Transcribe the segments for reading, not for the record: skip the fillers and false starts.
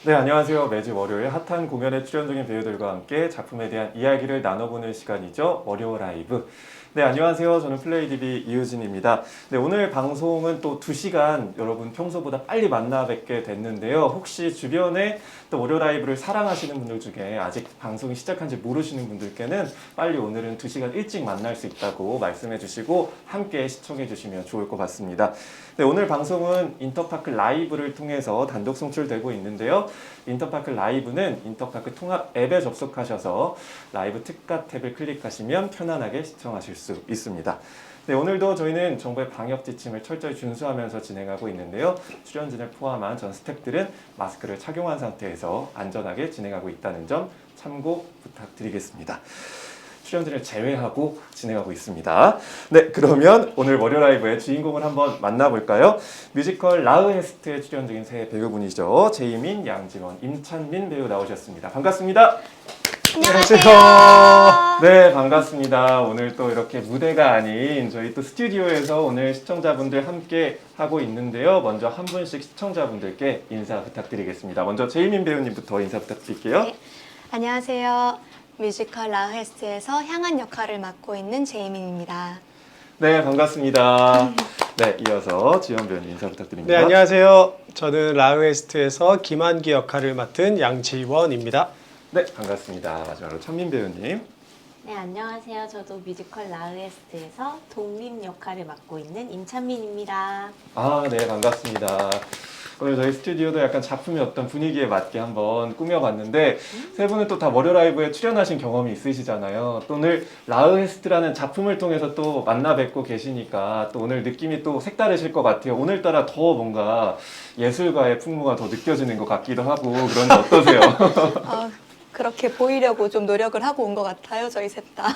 네, 안녕하세요. 매주 월요일 핫한 공연에 출연 중인 배우들과 함께 작품에 대한 이야기를 나눠보는 시간이죠. 월요 라이브. 네, 안녕하세요. 저는 플레이디비 이유진입니다. 네, 오늘 방송은 또 2시간 여러분 평소보다 빨리 만나 뵙게 됐는데요. 혹시 주변에 또 월요 라이브를 사랑하시는 분들 중에 아직 방송이 시작한지 모르시는 분들께는 빨리 오늘은 2시간 일찍 만날 수 있다고 말씀해 주시고 함께 시청해 주시면 좋을 것 같습니다. 네, 오늘 방송은 인터파크 라이브를 통해서 단독 송출되고 있는데요. 인터파크 라이브는 인터파크 통합 앱에 접속하셔서 라이브 특가 탭을 클릭하시면 편안하게 시청하실 수 있습니다. 네, 오늘도 저희는 정부의 방역 지침을 철저히 준수하면서 진행하고 있는데요. 출연진을 포함한 전 스태프들은 마스크를 착용한 상태에서 안전하게 진행하고 있다는 점 참고 부탁드리겠습니다. 출연진을 제외하고 진행하고 있습니다. 네, 그러면 오늘 월요 라이브의 주인공을 한번 만나볼까요? 뮤지컬 라흐에스트에 출연 중인 새 배우분이죠. 제이민, 양지원, 임찬민 배우 나오셨습니다. 반갑습니다. 안녕하세요. 네, 반갑습니다. 오늘 또 이렇게 무대가 아닌 저희 또 스튜디오에서 오늘 시청자분들 함께 하고 있는데요. 먼저 한 분씩 시청자분들께 인사 부탁드리겠습니다. 먼저 제이민 배우님부터 인사 부탁드릴게요. 네, 안녕하세요. 뮤지컬 라흐에스트에서 향한 역할을 맡고 있는 제이민입니다. 네, 반갑습니다. 네, 이어서 지원 배우님 인사 부탁드립니다. 네, 안녕하세요. 저는 라흐에스트에서 김한기 역할을 맡은 양지원입니다. 네, 반갑습니다. 마지막으로 천민 배우님. 네, 안녕하세요. 저도 뮤지컬 라흐에스트에서 독립 역할을 맡고 있는 임찬민입니다. 아, 네, 반갑습니다. 오늘 저희 스튜디오도 약간 작품의 어떤 분위기에 맞게 한번 꾸며봤는데 세 분은 또 다 월요 라이브에 출연하신 경험이 있으시잖아요. 또 오늘 라흐에스트라는 작품을 통해서 또 만나 뵙고 계시니까 또 오늘 느낌이 또 색다르실 것 같아요. 오늘따라 더 뭔가 예술가의 풍무가 더 느껴지는 것 같기도 하고 그런데 어떠세요? 그렇게 보이려고 좀 노력을 하고 온 것 같아요, 저희 셋 다.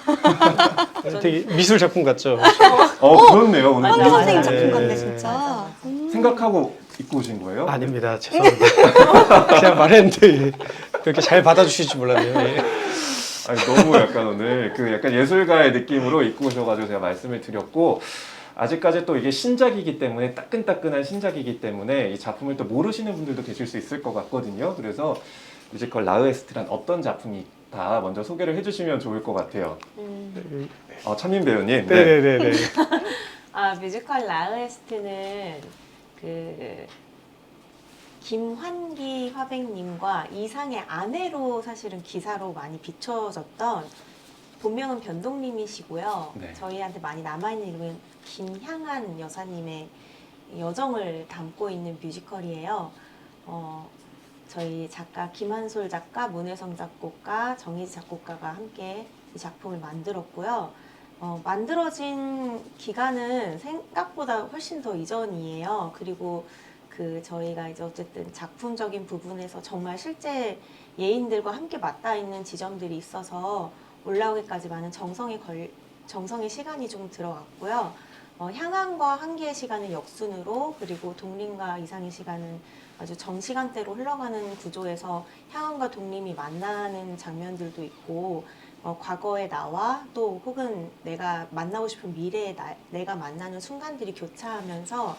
되게 미술 작품 같죠? 그렇네요. 오늘 황기 맞아, 선생님 맞아. 작품 같네, 네. 진짜. 생각하고 입고 오신 거예요? 아닙니다. 죄송합니다. 그냥 말했는데 이렇게 잘 받아주실 줄 몰랐네요. 예. 아니, 너무 약간 오늘 그 약간 예술가의 느낌으로 입고 오셔가지고 제가 말씀을 드렸고 아직까지 또 이게 신작이기 때문에 따끈따끈한 신작이기 때문에 이 작품을 또 모르시는 분들도 계실 수 있을 것 같거든요. 그래서 뮤지컬 라흐에스트란 어떤 작품이다 먼저 소개를 해주시면 좋을 것 같아요. 찬민 배우님. 네. 네네네네. 뮤지컬 라흐에스트는 그 김환기 화백님과 이상의 아내로 사실은 기사로 많이 비춰졌던 본명은 변동님이시고요. 네. 저희한테 많이 남아있는 이름은 김향한 여사님의 여정을 담고 있는 뮤지컬이에요. 저희 작가 김한솔 작가, 문혜성 작곡가, 정희지 작곡가가 함께 이 작품을 만들었고요. 만들어진 기간은 생각보다 훨씬 더 이전이에요. 그리고 저희가 이제 어쨌든 작품적인 부분에서 정말 실제 예인들과 함께 맞닿아 있는 지점들이 있어서 올라오기까지 많은 정성의 시간이 좀 들어갔고요. 향한과 한기의 시간은 역순으로, 그리고 독림과 이상의 시간은 아주 정시간대로 흘러가는 구조에서 향한과 독림이 만나는 장면들도 있고, 과거의 나와 또 혹은 내가 만나고 싶은 미래의 내가 만나는 순간들이 교차하면서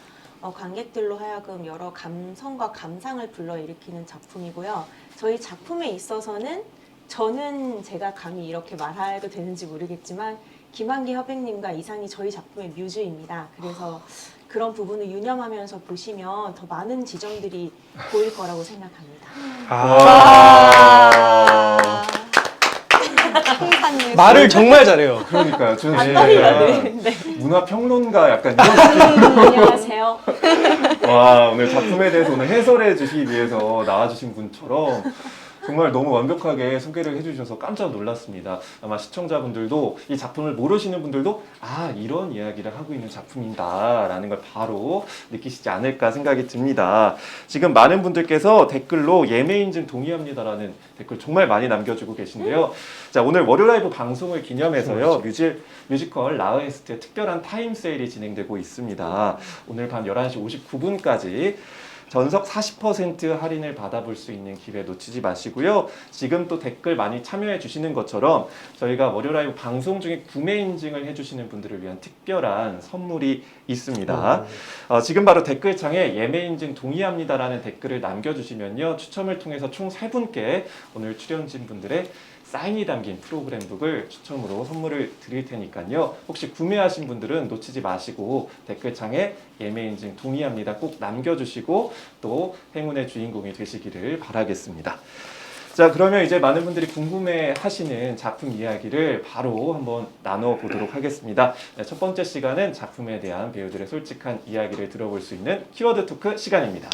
관객들로 하여금 여러 감성과 감상을 불러일으키는 작품이고요. 저희 작품에 있어서는 저는 제가 감히 이렇게 말해도 되는지 모르겠지만 김한기 화백님과 이상이 저희 작품의 뮤즈입니다. 그래서 그런 부분을 유념하면서 보시면 더 많은 지점들이 보일 거라고 생각합니다. 풍산일. 말을 정말 잘해요. 그러니까요. 저는 떨리네. 약간 네. 문화평론가 약간 이런 느낌. 안녕하세요. 와, 오늘 작품에 대해서 오늘 해설해 주시기 위해서 나와주신 분처럼 정말 너무 완벽하게 소개를 해주셔서 깜짝 놀랐습니다. 아마 시청자분들도 이 작품을 모르시는 분들도 이런 이야기를 하고 있는 작품이다 라는 걸 바로 느끼시지 않을까 생각이 듭니다. 지금 많은 분들께서 댓글로 예매 인증 동의합니다라는 댓글 정말 많이 남겨주고 계신데요. 자, 오늘 월요 라이브 방송을 기념해서요. 뮤지컬 라흐에스트의 특별한 타임 세일이 진행되고 있습니다. 오늘 밤 11시 59분까지 전석 40% 할인을 받아볼 수 있는 기회 놓치지 마시고요. 지금 또 댓글 많이 참여해 주시는 것처럼 저희가 월요 라이브 방송 중에 구매 인증을 해주시는 분들을 위한 특별한 선물이 있습니다. 지금 바로 댓글창에 예매 인증 동의합니다라는 댓글을 남겨주시면요. 추첨을 통해서 총 3분께 오늘 출연진 분들의 사인이 담긴 프로그램북을 추첨으로 선물을 드릴 테니까요. 혹시 구매하신 분들은 놓치지 마시고 댓글창에 예매 인증 동의합니다 꼭 남겨주시고 또 행운의 주인공이 되시기를 바라겠습니다. 자, 그러면 이제 많은 분들이 궁금해 하시는 작품 이야기를 바로 한번 나눠보도록 하겠습니다. 네, 첫 번째 시간은 작품에 대한 배우들의 솔직한 이야기를 들어볼 수 있는 키워드 토크 시간입니다.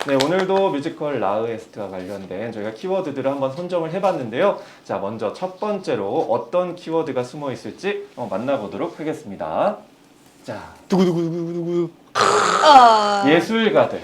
네, 오늘도 뮤지컬 라흐에스트와 관련된 저희가 키워드들을 한번 선정을 해봤는데요. 자, 먼저 첫 번째로 어떤 키워드가 숨어 있을지 만나보도록 하겠습니다. 자, 누구. 예술가들.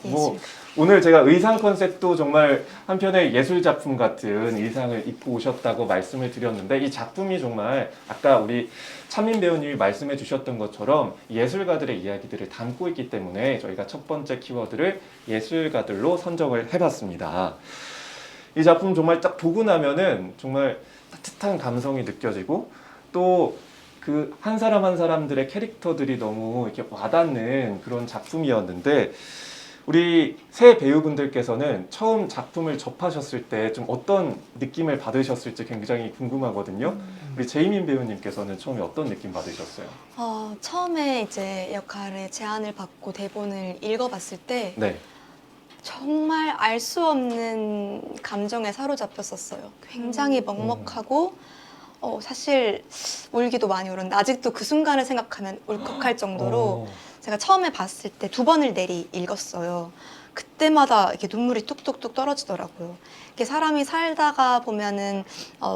뭐 오늘 제가 의상 컨셉도 정말 한편의 예술 작품 같은 의상을 입고 오셨다고 말씀을 드렸는데 이 작품이 정말 아까 우리 차민 배우님이 말씀해 주셨던 것처럼 예술가들의 이야기들을 담고 있기 때문에 저희가 첫 번째 키워드를 예술가들로 선정을 해봤습니다. 이 작품 정말 딱 보고 나면은 정말 따뜻한 감성이 느껴지고 또 그 한 사람 한 사람들의 캐릭터들이 너무 이렇게 와닿는 그런 작품이었는데 우리 새 배우분들께서는 처음 작품을 접하셨을 때 좀 어떤 느낌을 받으셨을지 굉장히 궁금하거든요. 우리 제이민 배우님께서는 처음에 어떤 느낌 받으셨어요? 처음에 이제 역할의 제안을 받고 대본을 읽어봤을 때 네. 정말 알 수 없는 감정에 사로잡혔었어요. 굉장히 먹먹하고 사실 울기도 많이 울었는데 아직도 그 순간을 생각하면 울컥할 정도로 제가 처음에 봤을 때 2번을 내리 읽었어요. 그때마다 이렇게 눈물이 뚝뚝뚝 떨어지더라고요. 이렇게 사람이 살다가 보면은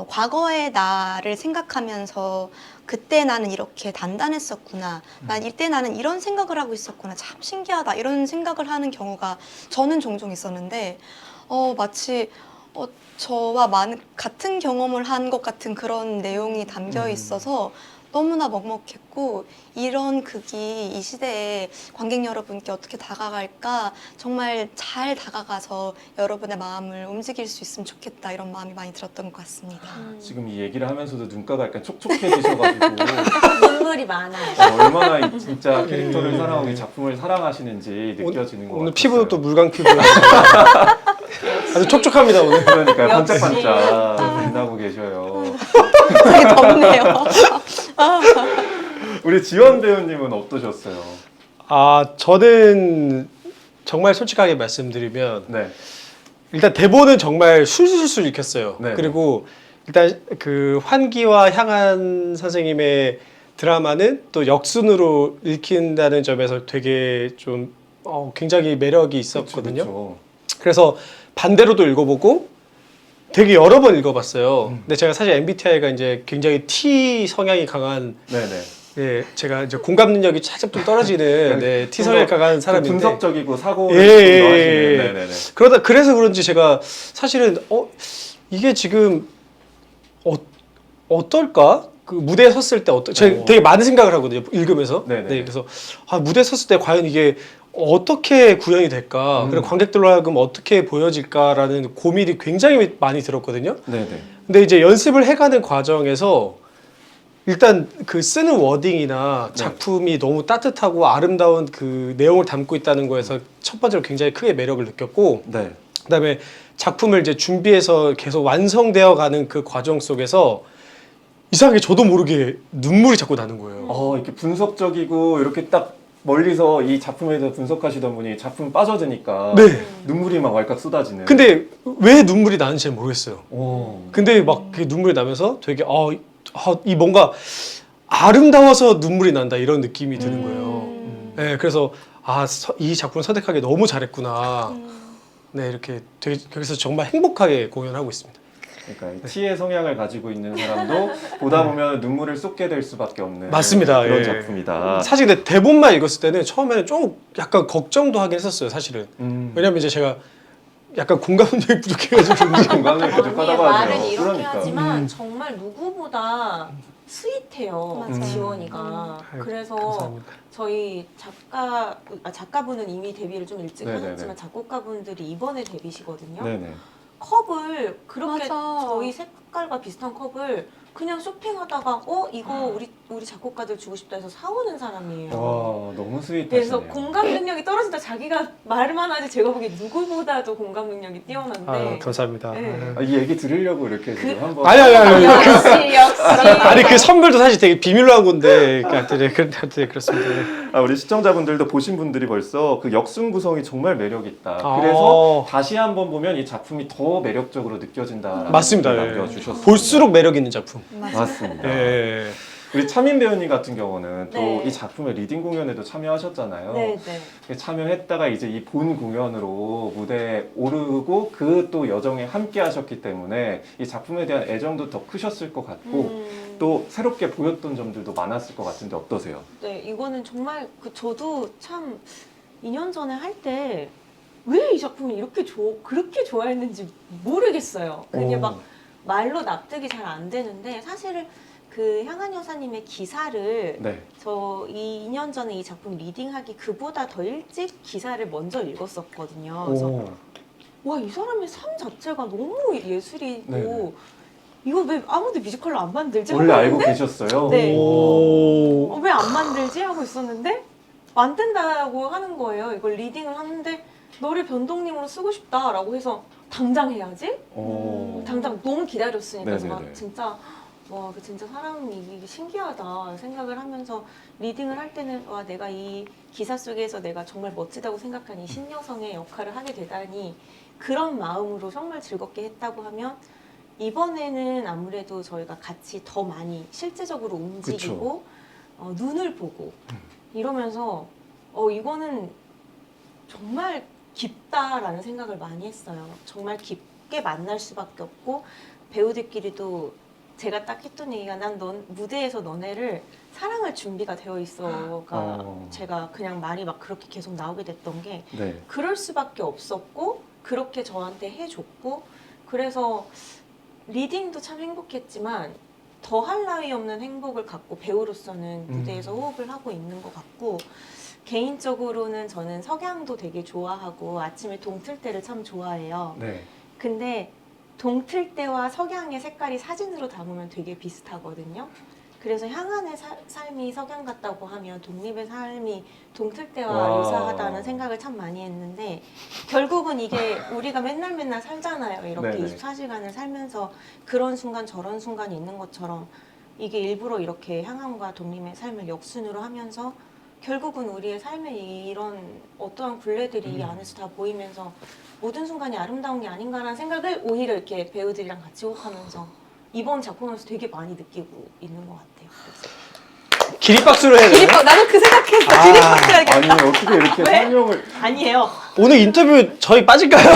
과거의 나를 생각하면서 그때 나는 이렇게 단단했었구나. 이때 나는 이런 생각을 하고 있었구나. 참 신기하다. 이런 생각을 하는 경우가 저는 종종 있었는데 마치 저와 같은 경험을 한 것 같은 그런 내용이 담겨 있어서 너무나 먹먹했고 이런 극이 이 시대에 관객 여러분께 어떻게 다가갈까 정말 잘 다가가서 여러분의 마음을 움직일 수 있으면 좋겠다 이런 마음이 많이 들었던 것 같습니다. 지금 이 얘기를 하면서도 눈가가 약간 촉촉해지셔가지고 눈물이 많아요. 얼마나 이 진짜 캐릭터를 사랑하고 이 작품을 사랑하시는지 느껴지는 것 같아요. 오늘 피부도 또 물광 피부. 아주 촉촉합니다 오늘. 그러니까요. 역시. 반짝반짝 빛나고 계셔요. 되게 덥네요. 우리 지원 배우님은 어떠셨어요? 저는 정말 솔직하게 말씀드리면 네. 일단 대본은 정말 술술술 읽혔어요. 네. 그리고 일단 그 환기와 향한 선생님의 드라마는 또 역순으로 읽힌다는 점에서 되게 좀 굉장히 매력이 있었거든요. 그쵸. 그래서 반대로도 읽어보고 되게 여러 번 읽어봤어요. 근데 제가 사실 MBTI가 이제 굉장히 T 성향이 강한, 네네. 예, 제가 이제 공감 능력이 살짝 좀 떨어지는 T 성향이 강한 사람인데. 분석적이고 사고를 예, 좀 예, 더 예. 하시는. 네네네. 그래서 그런지 제가 사실은 이게 지금 어떨까? 그 무대에 섰을 때 제가 되게 많은 생각을 하거든요. 읽으면서. 네네. 네, 그래서 무대에 섰을 때 과연 이게 어떻게 구현이 될까? 그리고 관객들로 하여금 어떻게 보여질까라는 고민이 굉장히 많이 들었거든요. 네네. 근데 이제 연습을 해가는 과정에서 일단 그 쓰는 워딩이나 작품이 너무 따뜻하고 아름다운 그 내용을 담고 있다는 거에서 첫 번째로 굉장히 크게 매력을 느꼈고, 네. 그다음에 작품을 이제 준비해서 계속 완성되어 가는 그 과정 속에서 이상하게 저도 모르게 눈물이 자꾸 나는 거예요. 이렇게 분석적이고 이렇게 딱 멀리서 이 작품에 대해서 분석하시던 분이 작품 빠져드니까 네. 눈물이 막 왈칵 쏟아지는. 근데 왜 눈물이 나는지 잘 모르겠어요. 오. 근데 막 그 눈물이 나면서 되게 이 뭔가 아름다워서 눈물이 난다 이런 느낌이 드는 거예요. 네, 그래서 이 작품을 선택하기 너무 잘했구나. 네, 이렇게 되게 그래서 정말 행복하게 공연하고 있습니다. 그러니까 이 T의 성향을 가지고 있는 사람도 보다 보면 눈물을 쏟게 될 수밖에 없는 맞습니다. 그런 예. 작품이다. 사실 근데 대본만 읽었을 때는 처음에는 좀 약간 걱정도 하긴 했었어요, 사실은. 왜냐면 이제 제가 약간 공감 능력이 부족해가지고 건강을 언니의 부족하다고 말은 하죠. 이렇게 그러니까. 하지만 정말 누구보다 스윗해요. 맞아요. 지원이가. 아유, 그래서 감사합니다. 저희 작가분은 이미 데뷔를 좀 일찍 네네네. 하셨지만 작곡가분들이 이번에 데뷔시거든요. 네네. 컵을 그렇게 맞아. 저희 색깔과 비슷한 컵을 그냥 쇼핑하다가 이거 우리 작곡가들 주고 싶다 해서 사오는 사람이에요. 와, 너무 스윗하시네요. 그래서 공감 능력이 떨어진다. 자기가 말만 하지 제가 보기에 누구보다도 공감 능력이 뛰어난데. 아, 감사합니다. 네. 이 얘기 들으려고 이렇게 지금 한번 아니. 역시. 아니 그 선물도 사실 되게 비밀로 한 건데 그렇습니다. 우리 시청자분들도 보신 분들이 벌써 그 역순 구성이 정말 매력 있다. 아. 그래서 다시 한번 보면 이 작품이 더 매력적으로 느껴진다. 맞습니다. 예. 남겨주셨습니다. 볼수록 매력 있는 작품. 맞습니다. 예. 우리 차민 배우님 같은 경우는 또 네. 이 작품의 리딩 공연에도 참여하셨잖아요. 네. 참여했다가 이제 이 본 공연으로 무대에 오르고 그 또 여정에 함께 하셨기 때문에 이 작품에 대한 애정도 더 크셨을 것 같고 또 새롭게 보였던 점들도 많았을 것 같은데 어떠세요? 네, 이거는 정말 저도 참 2년 전에 할 때 왜 이 작품을 그렇게 좋아했는지 모르겠어요. 그게 오. 막 말로 납득이 잘 안 되는데 사실은 그 향한 여사님의 기사를 네. 저 2년 전에 이 작품 리딩하기 그보다 더 일찍 기사를 먼저 읽었었거든요. 그래서 오. 와, 이 사람의 삶 자체가 너무 예술이고 네네. 이거 왜 아무도 뮤지컬로 안 만들지? 원래 하고 알고 있는데 계셨어요? 네. 오. 왜 안 만들지? 하고 있었는데 만든다고 하는 거예요. 이걸 리딩을 하는데 너를 변동님으로 쓰고 싶다라고 해서 당장 해야지? 오. 당장 너무 기다렸으니까 그래서 네네네. 막 진짜 와, 그 진짜 사람이 이게 신기하다 생각을 하면서 리딩을 할 때는 와, 내가 이 기사 속에서 내가 정말 멋지다고 생각한 이 신여성의 역할을 하게 되다니 그런 마음으로 정말 즐겁게 했다고 하면 이번에는 아무래도 저희가 같이 더 많이 실제적으로 움직이고 눈을 보고 이러면서 이거는 정말 깊다라는 생각을 많이 했어요. 정말 깊게 만날 수밖에 없고 배우들끼리도 제가 딱 했던 얘기가 난 무대에서 너네를 사랑할 준비가 되어 있어가 제가 그냥 말이 막 그렇게 계속 나오게 됐던 게 네. 그럴 수밖에 없었고 그렇게 저한테 해줬고 그래서 리딩도 참 행복했지만 더할 나위 없는 행복을 갖고 배우로서는 무대에서 호흡을 하고 있는 것 같고 개인적으로는 저는 석양도 되게 좋아하고 아침에 동틀 때를 참 좋아해요. 네. 근데 동틀 때와 석양의 색깔이 사진으로 담으면 되게 비슷하거든요. 그래서 향한의 삶이 석양 같다고 하면 독립의 삶이 동틀 때와 와. 유사하다는 생각을 참 많이 했는데 결국은 이게 우리가 맨날 살잖아요. 이렇게 네네. 24시간을 살면서 그런 순간 저런 순간이 있는 것처럼 이게 일부러 이렇게 향한과 독립의 삶을 역순으로 하면서 결국은 우리의 삶의 이런 어떠한 굴레들이 이 안에서 다 보이면서 모든 순간이 아름다운 게 아닌가라는 생각을 오히려 이렇게 배우들이랑 같이 호흡하면서 이번 작품에서 되게 많이 느끼고 있는 것 같아요. 그래서. 기립박수로 해야 되나요? 기립박 나도 그 생각했어. 아. 기립박수 해야겠다. 아니 어떻게 이렇게 왜? 설명을 아니에요. 오늘 인터뷰 저희 빠질까요?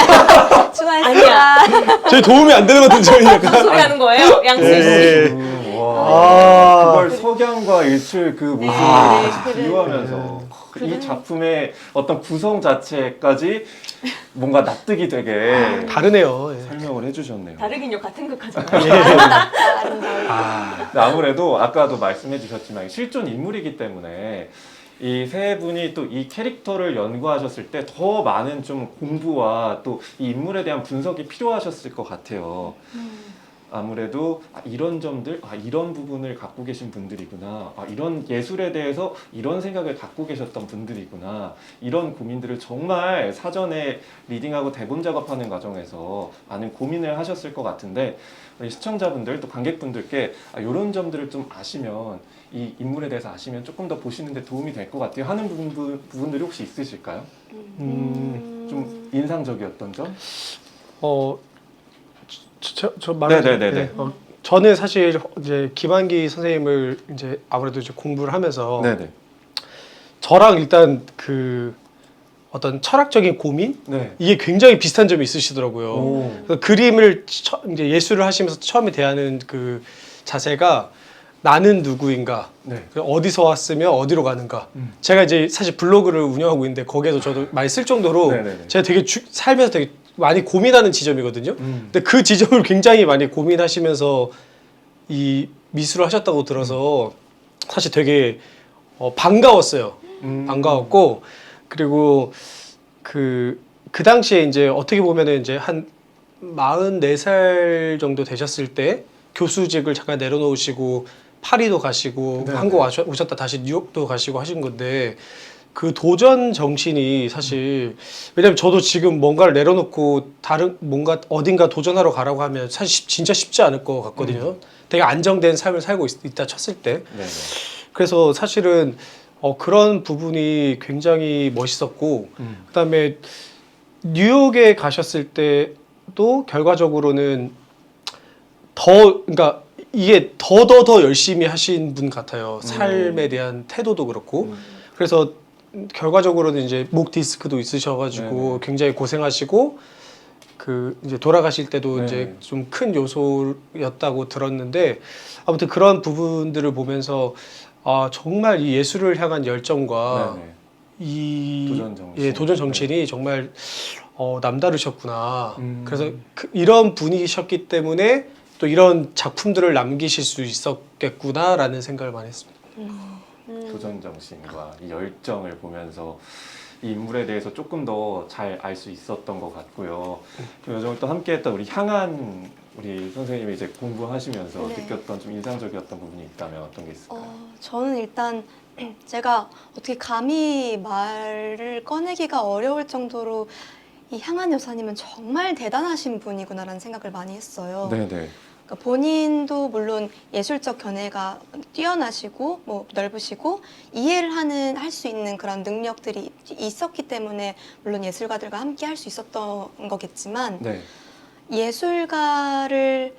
수고하셨습니다. 저희 도움이 안 되거든 저희 무슨 약간. 소리 하는 거예요? 양수희 씨. 예. 와. 아. 그걸 석양과 일출 그 모습을 네, 비유하면서 이 작품의 어떤 구성 자체까지 뭔가 납득이 되게 다르네요. 예. 설명을 해주셨네요. 다르긴요. 같은 극 하잖아요. 예. 아름다워. 아. 근데 아무래도 아까도 말씀해 주셨지만 실존 인물이기 때문에 이 세 분이 또 이 캐릭터를 연구하셨을 때 더 많은 좀 공부와 또 이 인물에 대한 분석이 필요하셨을 것 같아요. 아무래도 이런 점들, 이런 부분을 갖고 계신 분들이구나, 이런 예술에 대해서 이런 생각을 갖고 계셨던 분들이구나, 이런 고민들을 정말 사전에 리딩하고 대본 작업하는 과정에서 많은 고민을 하셨을 것 같은데 우리 시청자분들 또 관객분들께 이런 점들을 좀 아시면 이 인물에 대해서 아시면 조금 더 보시는데 도움이 될 것 같아요 하는 부분들이 혹시 있으실까요? 좀 인상적이었던 점? 저 말해도 네네네네. 저는 사실 이제 김한기 선생님을 이제 아무래도 이제 공부를 하면서 네네. 저랑 일단 그 어떤 철학적인 고민 네. 이게 굉장히 비슷한 점이 있으시더라고요. 오. 그래서 그림을 이제 예술을 하시면서 처음에 대하는 그 자세가 나는 누구인가, 네. 어디서 왔으며 어디로 가는가. 제가 이제 사실 블로그를 운영하고 있는데 거기에서 저도 많이 쓸 정도로 네네네. 제가 되게 살면서 되게 많이 고민하는 지점이거든요. 음. 근데 그 지점을 굉장히 많이 고민하시면서 이 미술을 하셨다고 들어서 사실 되게 반가웠어요. 반가웠고 그리고 그 당시에 이제 어떻게 보면은 이제 한 44살 정도 되셨을 때 교수직을 잠깐 내려놓으시고 파리도 가시고 네네. 한국 오셨다 다시 뉴욕도 가시고 하신 건데 그 도전 정신이 사실 왜냐면 저도 지금 뭔가를 내려놓고 다른 뭔가 어딘가 도전하러 가라고 하면 사실 진짜 쉽지 않을 것 같거든요. 되게 안정된 삶을 살고 있다 쳤을 때. 네네. 그래서 사실은 그런 부분이 굉장히 멋있었고 그다음에 뉴욕에 가셨을 때도 결과적으로는 그러니까 이게 더 열심히 하신 분 같아요. 삶에 대한 태도도 그렇고. 그래서 결과적으로는 이제 목 디스크도 있으셔가지고 네네. 굉장히 고생하시고 그 이제 돌아가실 때도 네네. 이제 좀 큰 요소였다고 들었는데 아무튼 그런 부분들을 보면서 아 정말 이 예술을 향한 열정과 네네. 이 도전 정신. 예, 도전 정신이 정말 남다르셨구나. 그래서 이런 분이셨기 때문에 또 이런 작품들을 남기실 수 있었겠구나라는 생각을 많이 했습니다. 도전 정신과 이 열정을 보면서 이 인물에 대해서 조금 더 잘 알 수 있었던 것 같고요. 그 여정을 또 함께했던 우리 향한 우리 선생님이 이제 공부하시면서 네. 느꼈던 좀 인상적이었던 부분이 있다면 어떤 게 있을까요? 저는 일단 제가 어떻게 감히 말을 꺼내기가 어려울 정도로 이 향한 여사님은 정말 대단하신 분이구나라는 생각을 많이 했어요. 네네. 그러니까 본인도 물론 예술적 견해가 뛰어나시고 뭐 넓으시고 이해를 할 수 있는 그런 능력들이 있었기 때문에 물론 예술가들과 함께 할 수 있었던 거겠지만 네. 예술가를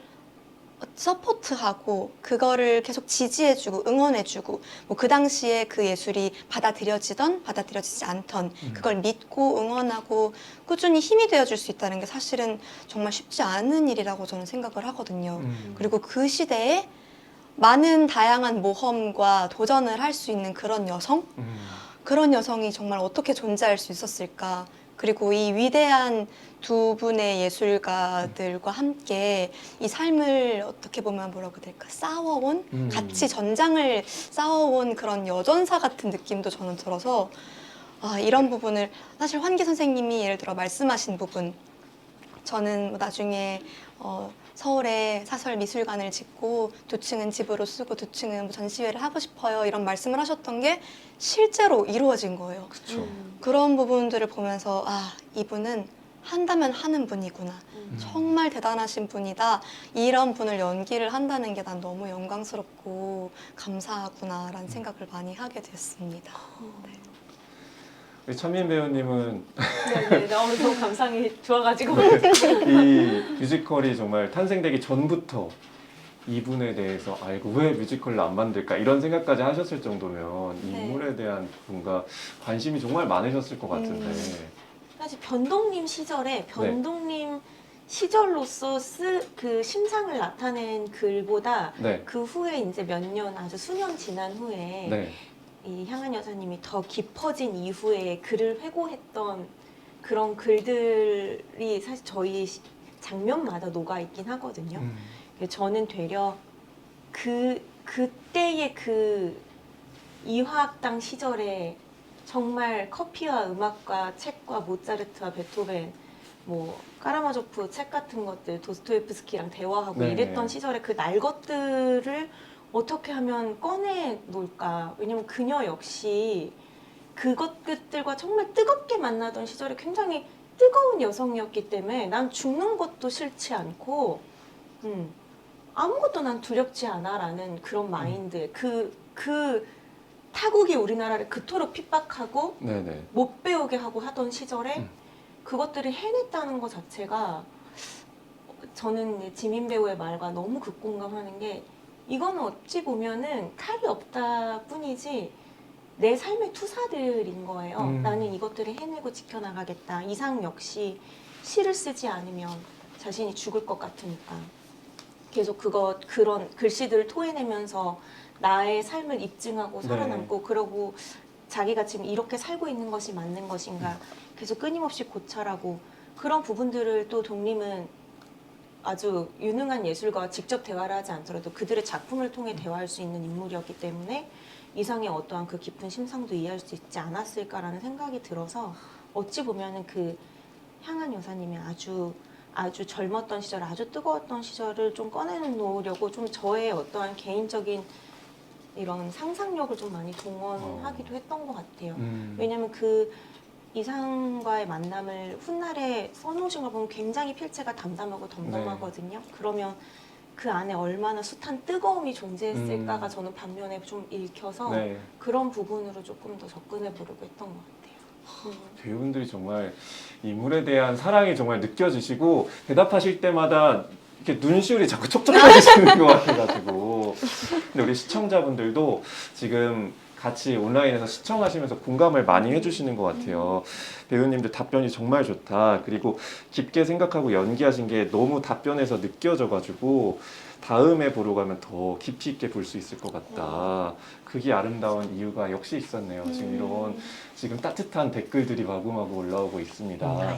서포트하고 그거를 계속 지지해주고 응원해주고 뭐 그 당시에 그 예술이 받아들여지던 받아들여지지 않던 그걸 믿고 응원하고 꾸준히 힘이 되어줄 수 있다는 게 사실은 정말 쉽지 않은 일이라고 저는 생각을 하거든요. 그리고 그 시대에 많은 다양한 모험과 도전을 할 수 있는 그런 여성? 그런 여성이 정말 어떻게 존재할 수 있었을까? 그리고 이 위대한 두 분의 예술가들과 함께 이 삶을 어떻게 보면 뭐라고 해야 될까? 싸워온? 같이 전장을 싸워온 그런 여전사 같은 느낌도 저는 들어서 이런 부분을 사실 환기 선생님이 예를 들어 말씀하신 부분 저는 뭐 나중에 서울에 사설 미술관을 짓고 2층은 집으로 쓰고 2층은 뭐 전시회를 하고 싶어요 이런 말씀을 하셨던 게 실제로 이루어진 거예요. 그렇죠. 그런 부분들을 보면서 이분은 한다면 하는 분이구나. 정말 대단하신 분이다. 이런 분을 연기를 한다는 게 난 너무 영광스럽고 감사하구나라는 생각을 많이 하게 됐습니다. 우리 천민 배우님은 네네, 너무 감상이 좋아가지고. 이 뮤지컬이 정말 탄생되기 전부터 이분에 대해서 알고 왜 뮤지컬을 안 만들까 이런 생각까지 하셨을 정도면 이 네. 인물에 대한 뭔가 관심이 정말 많으셨을 것 같은데 사실 변동님 시절에 변동님 시절로서 그 심상을 나타낸 글보다 네. 그 후에 이제 몇 년, 아주 수년 지난 후에 네. 이 향한 여사님이 더 깊어진 이후에 글을 회고했던 그런 글들이 사실 저희 장면마다 녹아 있긴 하거든요. 저는 되려 그때의 그 이화학당 시절에 정말 커피와 음악과 책과 모차르트와 베토벤 뭐 까라마조프 책 같은 것들 도스토옙스키랑 대화하고 네네. 이랬던 시절에 그 날 것들을 어떻게 하면 꺼내 놓을까. 왜냐면 그녀 역시 그것들과 정말 뜨겁게 만나던 시절에 굉장히 뜨거운 여성이었기 때문에 난 죽는 것도 싫지 않고 아무것도 난 두렵지 않아 라는 그런 마인드 그 타국이 우리나라를 그토록 핍박하고 네네. 못 배우게 하고 하던 시절에 그것들을 해냈다는 것 자체가 저는 지민 배우의 말과 너무 극공감하는 게 이거는 어찌 보면은 칼이 없다 뿐이지 내 삶의 투사들인 거예요. 나는 이것들을 해내고 지켜나가겠다. 이상 역시 시를 쓰지 않으면 자신이 죽을 것 같으니까 계속 그런 글씨들을 토해내면서 나의 삶을 입증하고 살아남고 그러고 자기가 지금 이렇게 살고 있는 것이 맞는 것인가 계속 끊임없이 고찰하고 그런 부분들을 또 독림은 아주 유능한 예술가와 직접 대화를 하지 않더라도 그들의 작품을 통해 대화할 수 있는 인물이었기 때문에 이상의 어떠한 그 깊은 심상도 이해할 수 있지 않았을까라는 생각이 들어서 어찌 보면은 그 향한 여사님이 아주 젊었던 시절, 아주 뜨거웠던 시절을 좀 꺼내놓으려고 좀 저의 어떠한 개인적인 이런 상상력을 좀 많이 동원하기도 했던 것 같아요. 왜냐면 그 이상과의 만남을 훗날에 써놓으신 걸 보면 굉장히 필체가 담담하고 덤덤하거든요. 그러면 그 안에 얼마나 숱한 뜨거움이 존재했을까가 저는 반면에 좀 읽혀서 네. 그런 부분으로 조금 더 접근해 보려고 했던 것 같아요. 배우분들이 정말 인물에 대한 사랑이 정말 느껴지시고 대답하실 때마다 이렇게 눈시울이 자꾸 촉촉해지시는 것 같아가지고. 근데 우리 시청자분들도 지금 같이 온라인에서 시청하시면서 공감을 많이 해주시는 것 같아요. 배우님들 답변이 정말 좋다. 그리고 깊게 생각하고 연기하신 게 너무 답변에서 느껴져가지고 다음에 보러 가면 더 깊이 있게 볼 수 있을 것 같다. 그게 아름다운 이유가 역시 있었네요. 지금 이런 지금 따뜻한 댓글들이 마구마구 올라오고 있습니다.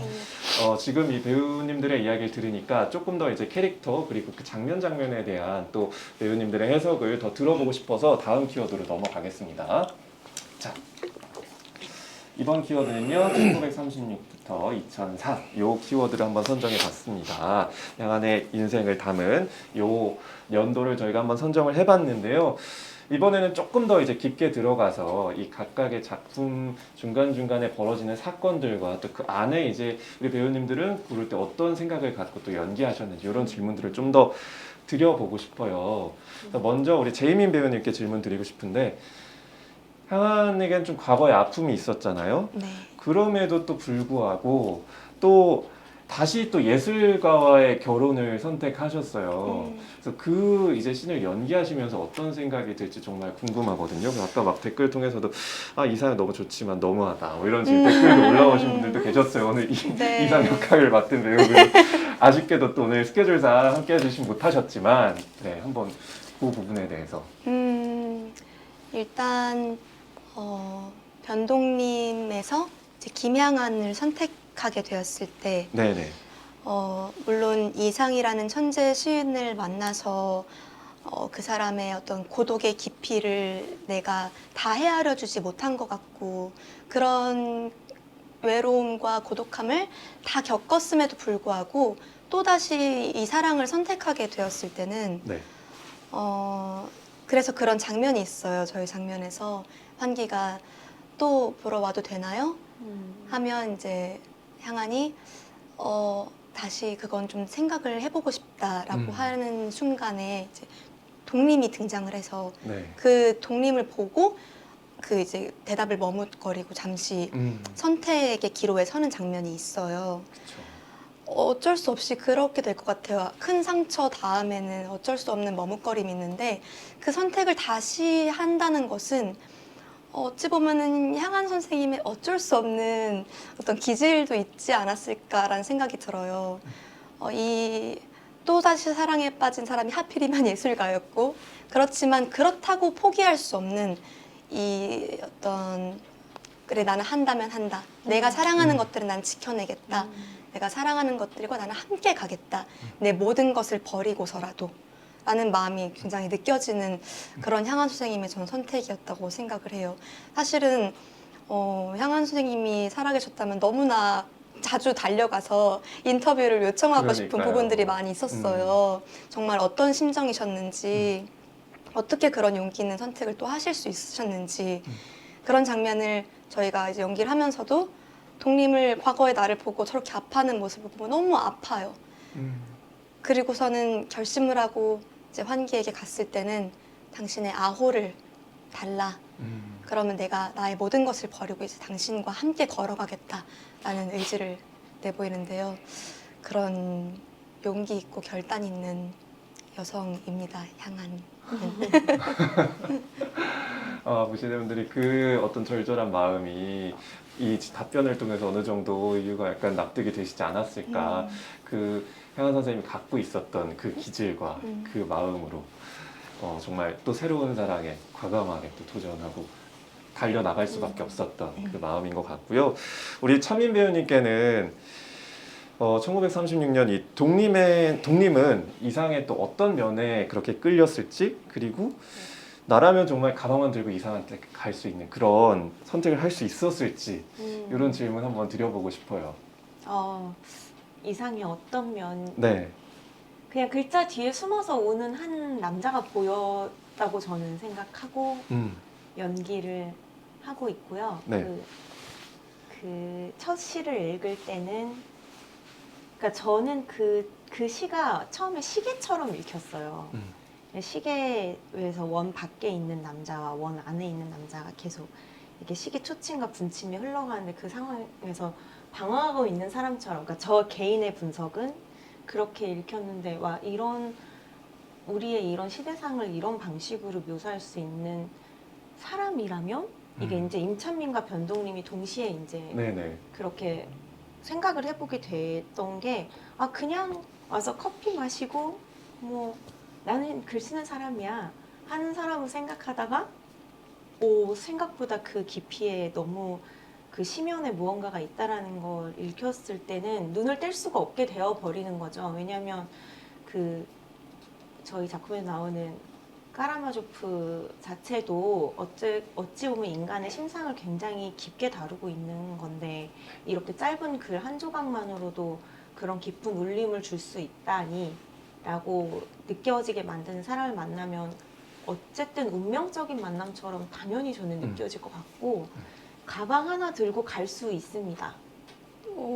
지금 이 배우님들의 이야기를 들으니까 조금 더 이제 캐릭터 그리고 그 장면에 대한 또 배우님들의 해석을 더 들어보고 싶어서 다음 키워드로 넘어가겠습니다. 자, 이번 키워드는요 1936부터 2004 요 키워드를 한번 선정해 봤습니다. 양안의 인생을 담은 요 연도를 저희가 한번 선정을 해봤는데요. 이번에는 조금 더 이제 깊게 들어가서 이 각각의 작품 중간중간에 벌어지는 사건들과 또 그 안에 이제 우리 배우님들은 부를 때 어떤 생각을 갖고 또 연기하셨는지 이런 질문들을 좀 더 드려보고 싶어요. 먼저 우리 제이민 배우님께 질문 드리고 싶은데 향한에겐 좀 과거에 아픔이 있었잖아요. 네. 그럼에도 또 불구하고 또 다시 또 예술가와의 결혼을 선택하셨어요. 그래서 그 이제 씬을 연기하시면서 어떤 생각이 들지 정말 궁금하거든요. 아까 막 댓글 통해서도 이상 너무 좋지만 너무하다 뭐 이런 식으로 댓글도 올라오신 분들도 계셨어요. 오늘 네. 이상 역할을 맡은 배우분 아쉽게도 또 오늘 스케줄상 함께 해주신 못하셨지만 네, 한번 그 부분에 대해서 일단 변동님에서 이제 김향안을 선택하게 되었을 때 네네. 물론 이상이라는 천재 시인을 만나서 그 사람의 어떤 고독의 깊이를 내가 다 헤아려 주지 못한 것 같고 그런 외로움과 고독함을 다 겪었음에도 불구하고 또다시 이 사랑을 선택하게 되었을 때는 네. 그래서 그런 장면이 있어요. 저희 장면에서 환기가 또 보러 와도 되나요? 하면 이제 향안이 다시 그건 좀 생각을 해보고 싶다라고 하는 순간에 이제 독림이 등장을 해서 네. 그 독림을 보고 그 이제 대답을 머뭇거리고 잠시 선택의 기로에 서는 장면이 있어요. 그쵸. 어쩔 수 없이 그렇게 될 것 같아요. 큰 상처 다음에는 어쩔 수 없는 머뭇거림이 있는데 그 선택을 다시 한다는 것은 어찌 보면은 향한 선생님의 어쩔 수 없는 어떤 기질도 있지 않았을까라는 생각이 들어요. 이 또다시 사랑에 빠진 사람이 하필이면 예술가였고 그렇지만 그렇다고 포기할 수 없는 이 어떤 그래 나는 한다면 한다. 내가 사랑하는 것들은 난 지켜내겠다. 내가 사랑하는 것들과 나는 함께 가겠다. 내 모든 것을 버리고서라도 라는 마음이 굉장히 느껴지는 그런 향한 선생님의 저는 선택이었다고 생각을 해요. 사실은 향한 선생님이 살아계셨다면 너무나 자주 달려가서 인터뷰를 요청하고 싶은 그러니까요. 부분들이 많이 있었어요. 정말 어떤 심정이셨는지 어떻게 그런 용기 있는 선택을 또 하실 수 있으셨는지 그런 장면을 저희가 이제 연기를 하면서도 독림을 과거의 나를 보고 저렇게 아파하는 모습을 보고 너무 아파요. 그리고서는 결심을 하고 이제 환기에게 갔을 때는 당신의 아호를 달라. 그러면 내가 나의 모든 것을 버리고 이제 당신과 함께 걸어가겠다라는 의지를 내보이는데요. 그런 용기 있고 결단 있는 여성입니다. 향한. 보시는 분들이 그 어떤 절절한 마음이 이 답변을 통해서 어느 정도 이유가 약간 납득이 되시지 않았을까. 그 향한 선생님이 갖고 있었던 그 기질과 그 마음으로 정말 또 새로운 사랑에 과감하게 또 도전하고 달려나갈 수밖에 없었던 그 마음인 것 같고요. 우리 차민 배우님께는 1936년 이 독님은 이상의 또 어떤 면에 그렇게 끌렸을지, 그리고 나라면 정말 가방만 들고 이상한 데 갈 수 있는 그런 선택을 할 수 있었을지, 이런 질문 한번 드려보고 싶어요. 이상의 어떤 면 네. 그냥 글자 뒤에 숨어서 오는 한 남자가 보였다고 저는 생각하고 연기를 하고 있고요. 네. 그 첫 시를 읽을 때는 그러니까 저는 그 시가 처음에 시계처럼 읽혔어요. 시계에서 원 밖에 있는 남자와 원 안에 있는 남자가 계속 이렇게 시계 초침과 분침이 흘러가는데 그 상황에서 방황하고 있는 사람처럼, 그러니까 저 개인의 분석은 그렇게 읽혔는데, 와, 우리의 이런 시대상을 이런 방식으로 묘사할 수 있는 사람이라면 이게 이제 임찬민과 변동님이 동시에 이제 네네. 그렇게 생각을 해보게 됐던 게, 그냥 와서 커피 마시고 뭐 나는 글 쓰는 사람이야 하는 사람을 생각하다가 생각보다 그 깊이에 너무 그 심연에 무언가가 있다라는 걸 읽혔을 때는 눈을 뗄 수가 없게 되어 버리는 거죠. 왜냐하면 그 저희 작품에 나오는 까라마조프 자체도 어찌 보면 인간의 심상을 굉장히 깊게 다루고 있는 건데, 이렇게 짧은 글 한 조각만으로도 그런 깊은 울림을 줄 수 있다니 라고 느껴지게 만드는 사람을 만나면 어쨌든 운명적인 만남처럼 당연히 저는 느껴질 것 같고, 가방 하나 들고 갈 수 있습니다.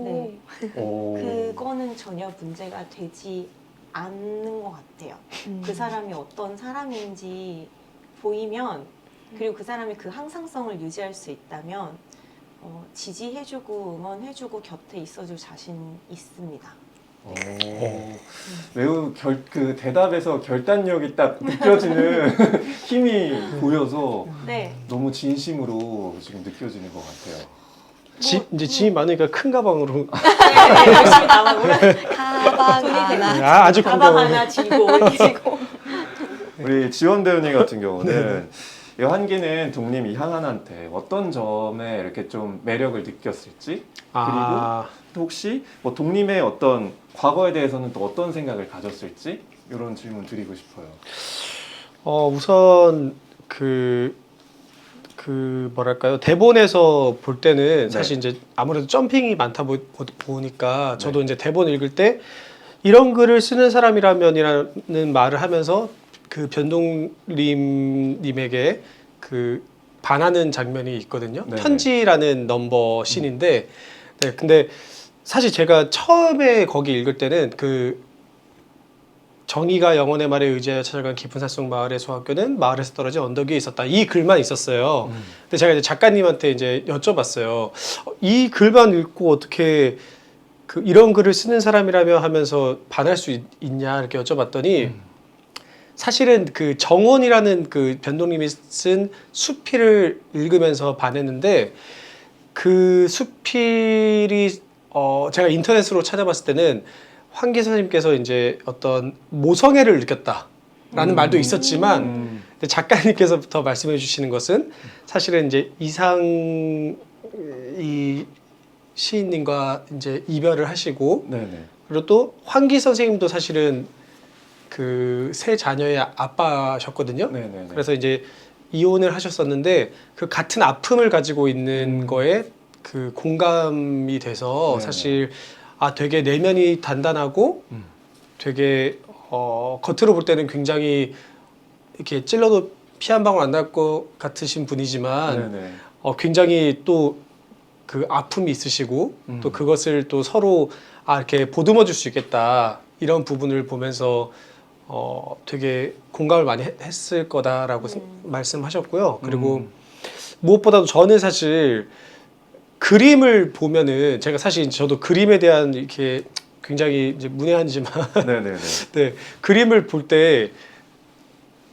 네. 그거는 전혀 문제가 되지 않는 것 같아요. 그 사람이 어떤 사람인지 보이면, 그리고 그 사람이 그 항상성을 유지할 수 있다면 지지해주고 응원해주고 곁에 있어줄 자신 있습니다. 매우 그 대답에서 결단력이 딱 느껴지는 힘이 보여서 네. 너무 진심으로 지금 느껴지는 것 같아요. 이제 짐이 많으니까 큰 가방으로. 네, 열심히 나가고요. 가방 돈이 하나. 되나? 아주 큰 가방 가방. 하나 쥐고 올리고. 우리 지원 배우님 같은 경우는 이 환기는 독님 이항한한테 어떤 점에 이렇게 좀 매력을 느꼈을지, 또 혹시 뭐 독님의 어떤 과거에 대해서는 또 어떤 생각을 가졌을지, 이런 질문 드리고 싶어요. 우선 그 뭐랄까요, 대본에서 볼 때는 사실 이제 아무래도 점핑이 많다 보니까 저도 이제 대본 읽을 때 이런 글을 쓰는 사람이라면이라는 말을 하면서 그 변동님에게 그 반하는 장면이 있거든요. 네네. 편지라는 넘버 씬인데, 네, 근데 사실 제가 처음에 거기 읽을 때는 그 정의가 영혼의 말에 의지하여 찾아간 깊은 산속 마을의 소학교는 마을에서 떨어진 언덕 위에 있었다. 이 글만 있었어요. 근데 제가 이제 작가님한테 이제 여쭤봤어요. 이 글만 읽고 어떻게 이런 글을 쓰는 사람이라며 하면서 반할 수 있냐 이렇게 여쭤봤더니 사실은 그 정원이라는 그 변동님이 쓴 수필을 읽으면서 반했는데, 그 수필이 제가 인터넷으로 찾아봤을 때는 환기 선생님께서 이제 어떤 모성애를 느꼈다라는 말도 있었지만, 근데 작가님께서부터 말씀해 주시는 것은 사실은 이제 이 시인님과 이제 이별을 하시고, 네네. 그리고 또 환기 선생님도 사실은 그 세 자녀의 아빠셨거든요. 네네네. 그래서 이제 이혼을 하셨었는데 그 같은 아픔을 가지고 있는 거에 그 공감이 돼서 네네. 사실 되게 내면이 단단하고 되게 겉으로 볼 때는 굉장히 이렇게 찔러도 피 한 방울 안 날 것 같으신 분이지만 네네. 굉장히 또 그 아픔이 있으시고 또 그것을 또 서로 이렇게 보듬어 줄 수 있겠다, 이런 부분을 보면서 되게 공감을 많이 했을 거다라고 말씀하셨고요. 그리고 무엇보다도 저는 사실 그림을 보면은, 제가 사실 저도 그림에 대한 이렇게 굉장히 이제 문외한이지만 네네네. 네, 그림을 볼 때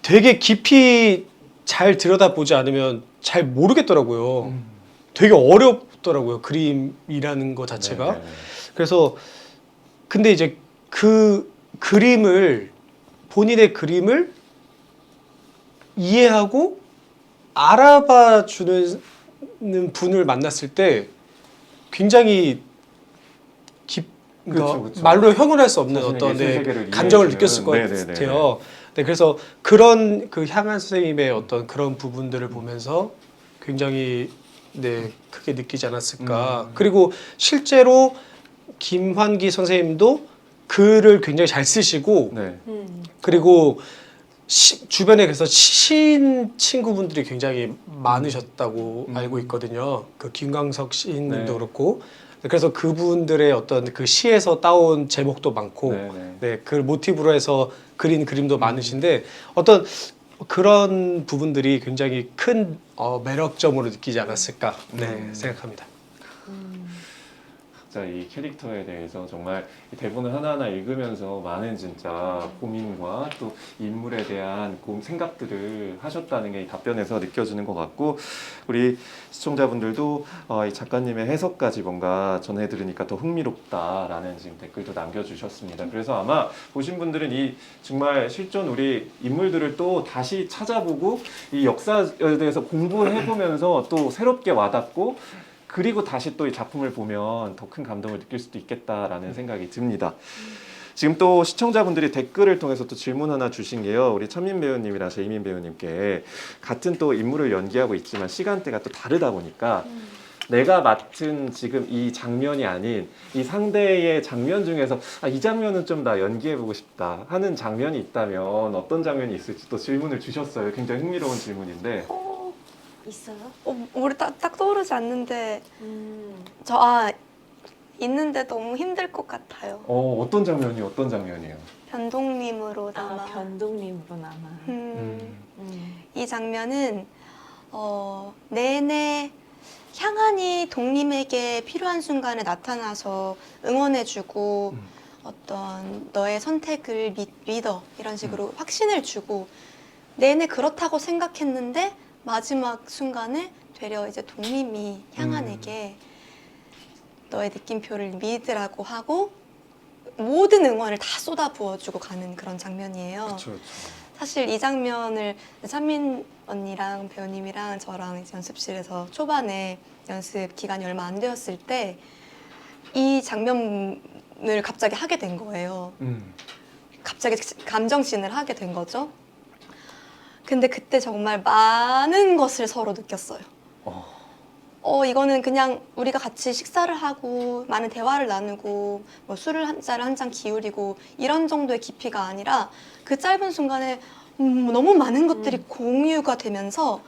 되게 깊이 잘 들여다보지 않으면 잘 모르겠더라고요. 되게 어렵더라고요, 그림이라는 것 자체가. 네네네. 그래서 근데 이제 그 본인의 그림을 이해하고 알아봐 주는 분을 만났을 때 굉장히 그러니까 그쵸, 그쵸. 말로 형용할 수 없는 자신의 어떤 예술 네, 세계를 감정을 이해해주는- 느꼈을 것 네네네. 같아요. 네, 그래서 그런 그 향한 선생님의 어떤 그런 부분들을 보면서 굉장히 네, 크게 느끼지 않았을까. 그리고 실제로 김환기 선생님도 글을 굉장히 잘 쓰시고 네. 그리고 주변에 그래서 시인 친구분들이 굉장히 많으셨다고 알고 있거든요. 그 김광석 시인님도 네. 그렇고. 그래서 그분들의 어떤 그 시에서 따온 제목도 많고, 네, 네. 네, 그 모티브로 해서 그린 그림도 많으신데 어떤 그런 부분들이 굉장히 큰 매력점으로 느끼지 않았을까, 네, 생각합니다. 진짜 이 캐릭터에 대해서 정말 이 대본을 하나하나 읽으면서 많은 진짜 고민과 또 인물에 대한 생각들을 하셨다는 게 이 답변에서 느껴지는 것 같고, 우리 시청자분들도 이 작가님의 해석까지 뭔가 전해 들으니까 더 흥미롭다라는 지금 댓글도 남겨주셨습니다. 그래서 아마 보신 분들은 이 정말 실존 우리 인물들을 또 다시 찾아보고 이 역사에 대해서 공부를 해보면서 또 새롭게 와닿고, 그리고 다시 또 이 작품을 보면 더 큰 감동을 느낄 수도 있겠다라는 생각이 듭니다. 지금 또 시청자분들이 댓글을 통해서 또 질문 하나 주신 게요. 우리 천민 배우님이랑 제이민 배우님께 같은 또 인물을 연기하고 있지만 시간대가 또 다르다 보니까 내가 맡은 지금 이 장면이 아닌 이 상대의 장면 중에서 이 장면은 좀 나 연기해보고 싶다 하는 장면이 있다면 어떤 장면이 있을지 또 질문을 주셨어요. 굉장히 흥미로운 질문인데. 있어요? 우리 딱 떠오르지 않는데 있는데 너무 힘들 것 같아요. 어떤 장면이에요? 변동님으로 남아. 변동님으로 남아. 이 장면은 내내 향한이 동림에게 필요한 순간에 나타나서 응원해주고 어떤 너의 선택을 믿어 이런 식으로 확신을 주고 내내 그렇다고 생각했는데 마지막 순간에 되려 이제 동림이 향한에게 너의 느낌표를 믿으라고 하고 모든 응원을 다 쏟아 부어주고 가는 그런 장면이에요. 그렇죠. 사실 이 장면을 찬민 언니랑 배우님이랑 저랑 이제 연습실에서 초반에 연습 기간이 얼마 안 되었을 때 이 장면을 갑자기 하게 된 거예요. 갑자기 감정씬을 하게 된 거죠. 근데 그때 정말 많은 것을 서로 느꼈어요. 이거는 그냥 우리가 같이 식사를 하고 많은 대화를 나누고 뭐 술을 한 잔 기울이고 이런 정도의 깊이가 아니라 그 짧은 순간에 너무 많은 것들이 공유가 되면서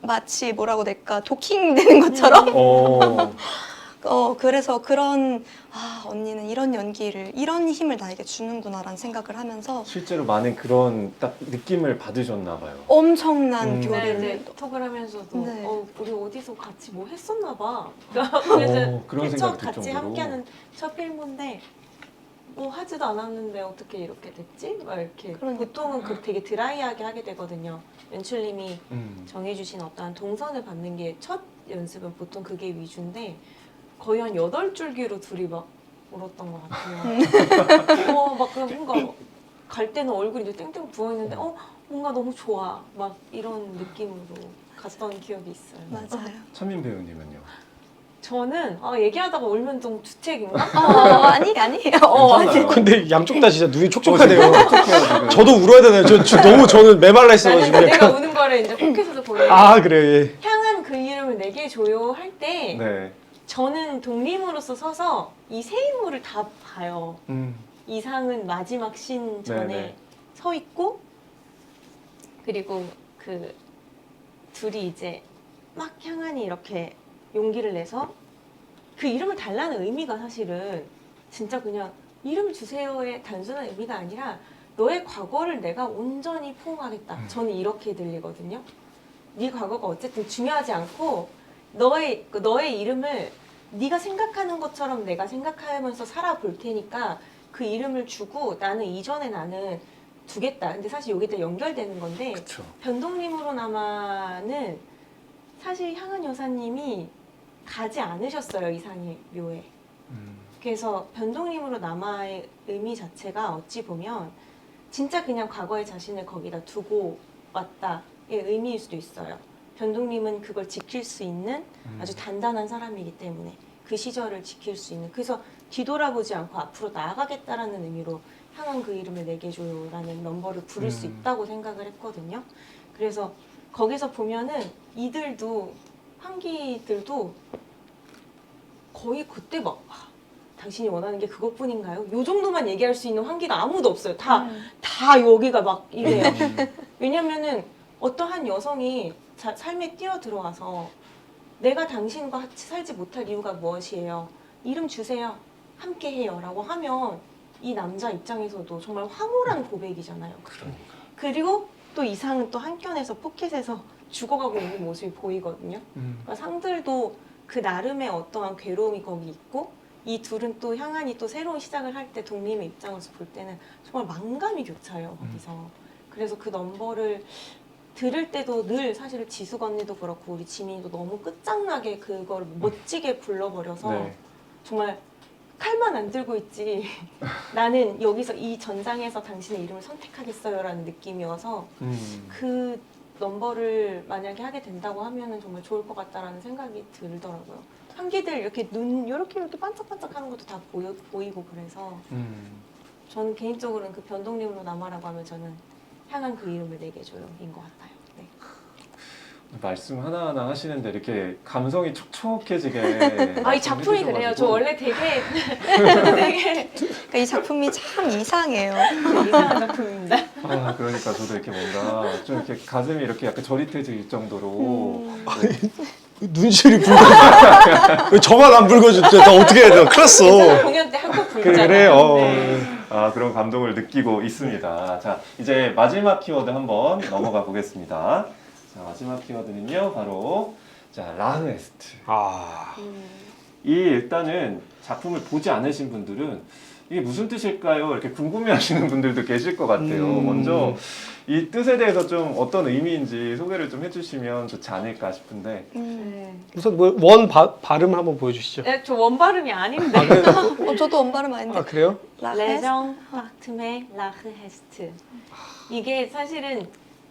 마치 뭐라고 될까 도킹되는 것처럼 그래서 그런 언니는 이런 연기를 이런 힘을 나에게 주는구나라는 생각을 하면서 실제로 많은 그런 딱 느낌을 받으셨나 봐요. 엄청난 네, 교류를 톡을 하면서도 네. 우리 어디서 같이 뭐 했었나 봐. 그래서 그런 첫 생각이 들 같이 정도로. 함께하는 첫 필모인데 뭐 하지도 않았는데 어떻게 이렇게 됐지? 막 이렇게 그러니까. 보통은 되게 드라이하게 하게 되거든요. 연출님이 음. 정해주신 어떠한 동선을 받는 게 첫 연습은 보통 그게 위주인데 거의 한 8줄기로 둘이 막 울었던 것 같아요. 막 그냥 뭔가 갈 때는 얼굴이 이제 땡땡 부어있는데 뭔가 너무 좋아. 막 이런 느낌으로 갔던 기억이 있어요. 맞아요. 천민 배우님은요? 저는 얘기하다가 울면 좀 주책인가? 아니. 괜찮아요. 근데 양쪽 다 진짜 눈이 촉촉하네요. 어떡해요, 지금? 저도 울어야 되나요? 너무 저는 메말라 있어가지고 나는 내가 약간. 우는 거를 이제 포켓에서 보여요. 그래요. 예. 향한 그 이름을 내게 줘요 할 때 네. 저는 동림으로서 서서 이 세 인물을 다 봐요. 이상은 마지막 씬 전에 네네. 서 있고 그리고 그 둘이 이제 막 향한이 이렇게 용기를 내서 그 이름을 달라는 의미가 사실은 진짜 그냥 이름 주세요의 단순한 의미가 아니라 너의 과거를 내가 온전히 포옹하겠다. 저는 이렇게 들리거든요. 네 과거가 어쨌든 중요하지 않고 너의 이름을 네가 생각하는 것처럼 내가 생각하면서 살아볼 테니까 그 이름을 주고 나는 이전에 나는 두겠다. 근데 사실 여기다 연결되는 건데 그쵸. 변동님으로 남아는 사실 향한 여사님이 가지 않으셨어요. 이상의 묘에. 그래서 변동님으로 남아의 의미 자체가 어찌 보면 진짜 그냥 과거의 자신을 거기다 두고 왔다의 의미일 수도 있어요. 변동님은 그걸 지킬 수 있는 아주 단단한 사람이기 때문에 그 시절을 지킬 수 있는. 그래서 뒤돌아보지 않고 앞으로 나아가겠다라는 의미로 향한 그 이름을 내게 줘요라는 넘버를 부를 수 있다고 생각을 했거든요. 그래서 거기서 보면은 이들도 환기들도 거의 그때 막 당신이 원하는 게 그것뿐인가요? 요 정도만 얘기할 수 있는 환기가 아무도 없어요. 다 여기가 막 이래요. 왜냐면은 어떠한 여성이 삶에 뛰어 들어와서 내가 당신과 같이 살지 못할 이유가 무엇이에요? 이름 주세요. 함께 해요. 라고 하면 이 남자 입장에서도 정말 황홀한 고백이잖아요. 그리고 또 이상은 또 한켠에서 포켓에서 죽어가고 있는 모습이 보이거든요. 그러니까 상들도 그 나름의 어떠한 괴로움이 거기 있고 이 둘은 또 향한이 또 새로운 시작을 할 때 동림의 입장에서 볼 때는 정말 만감이 교차요 거기서. 그래서 그 넘버를 들을 때도 늘 사실 지숙 언니도 그렇고 우리 지민이도 너무 끝장나게 그걸 멋지게 불러버려서 네. 정말 칼만 안 들고 있지 나는 여기서 이 전장에서 당신의 이름을 선택하겠어요 라는 느낌이어서 그 넘버를 만약에 하게 된다고 하면은 정말 좋을 것 같다라는 생각이 들더라고요. 환기들 이렇게 눈 이렇게 반짝반짝 하는 것도 다 보이고 그래서 저는 개인적으로는 그 변동림으로 남아라고 하면 저는 향한 그 이름을 내게 줘요인 것 같아요. 네. 말씀 하나하나 하시는데 이렇게 감성이 촉촉해지게 이 작품이 그래요. 저 원래 되게 그러니까 이 작품이 참 이상해요. 이상한 작품입니다. 그러니까 저도 이렇게 뭔가 좀 이렇게 가슴이 이렇게 약간 저릿해질 정도로 눈시울이 붉어. 왜 저만 안 붉어졌대? 나 어떻게 해야 돼? 큰일 났어. 공연 때 한껏 불잖아요. 그래, 네. 그런 감동을 느끼고 있습니다. 자, 이제 마지막 키워드 한번 넘어가 보겠습니다. 자, 마지막 키워드는요, 바로 자 라흐에스트. 이 일단은 작품을 보지 않으신 분들은 이게 무슨 뜻일까요? 이렇게 궁금해하시는 분들도 계실 것 같아요. 먼저 이 뜻에 대해서 좀 어떤 의미인지 소개를 좀 해주시면 좋지 않을까 싶은데. 네. 우선 원 발음 한번 보여주시죠. 네, 저 원발음이 아닌데. 저도 원발음 아닌데. 그래요? 레정 파트메 라흐헤스트. 이게 사실은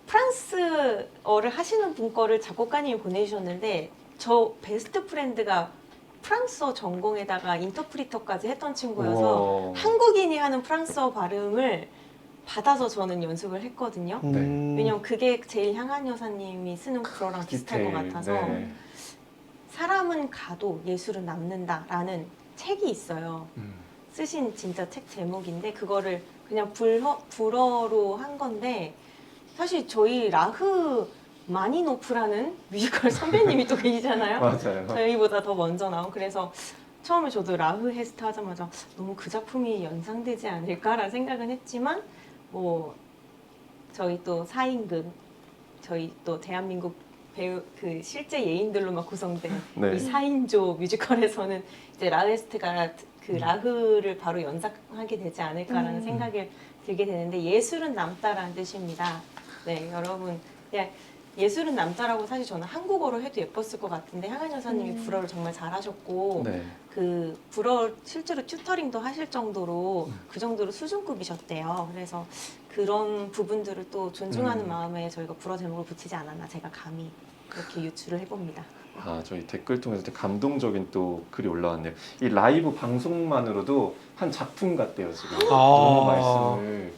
프랑스어를 하시는 분 거를 작곡가님이 보내주셨는데 저 베스트 프렌드가 프랑스어 전공에다가 인터프리터까지 했던 친구여서 우와. 한국인이 하는 프랑스어 발음을 받아서 저는 연습을 했거든요. 왜냐면 그게 제일 향한 여사님이 쓰는 불어랑 비슷할 것 같아서 네. 사람은 가도 예술은 남는다라는 책이 있어요. 쓰신 진짜 책 제목인데 그거를 그냥 불어로 한 건데 사실 저희 라흐 마니노프라는 뮤지컬 선배님이 또 계시잖아요. 맞아요. 저희보다 더 먼저 나온. 그래서 처음에 저도 라흐 헤스트 하자마자 너무 그 작품이 연상되지 않을까라는 생각은 했지만 뭐 저희 또 4인극 저희 또 대한민국 배우 그 실제 예인들로만 구성된 네. 이 4인조 뮤지컬에서는 이제 라흐에스트가 그 라흐를 바로 연상하게 되지 않을까라는 생각을 들게 되는데 예술은 남다라는 뜻입니다. 네, 여러분 그냥 예술은 남다라고 사실 저는 한국어로 해도 예뻤을 것 같은데 향한 여사님이 불어를 정말 잘하셨고 네. 그 불어 실제로 튜터링도 하실 정도로 그 정도로 수준급이셨대요. 그래서 그런 부분들을 또 존중하는 마음에 저희가 불어 제목을 붙이지 않았나 제가 감히 그렇게 유추를 해봅니다. 저희 댓글 통해서 되게 감동적인 또 글이 올라왔네요. 이 라이브 방송만으로도 한 작품 같대요 지금. 너무 말씀을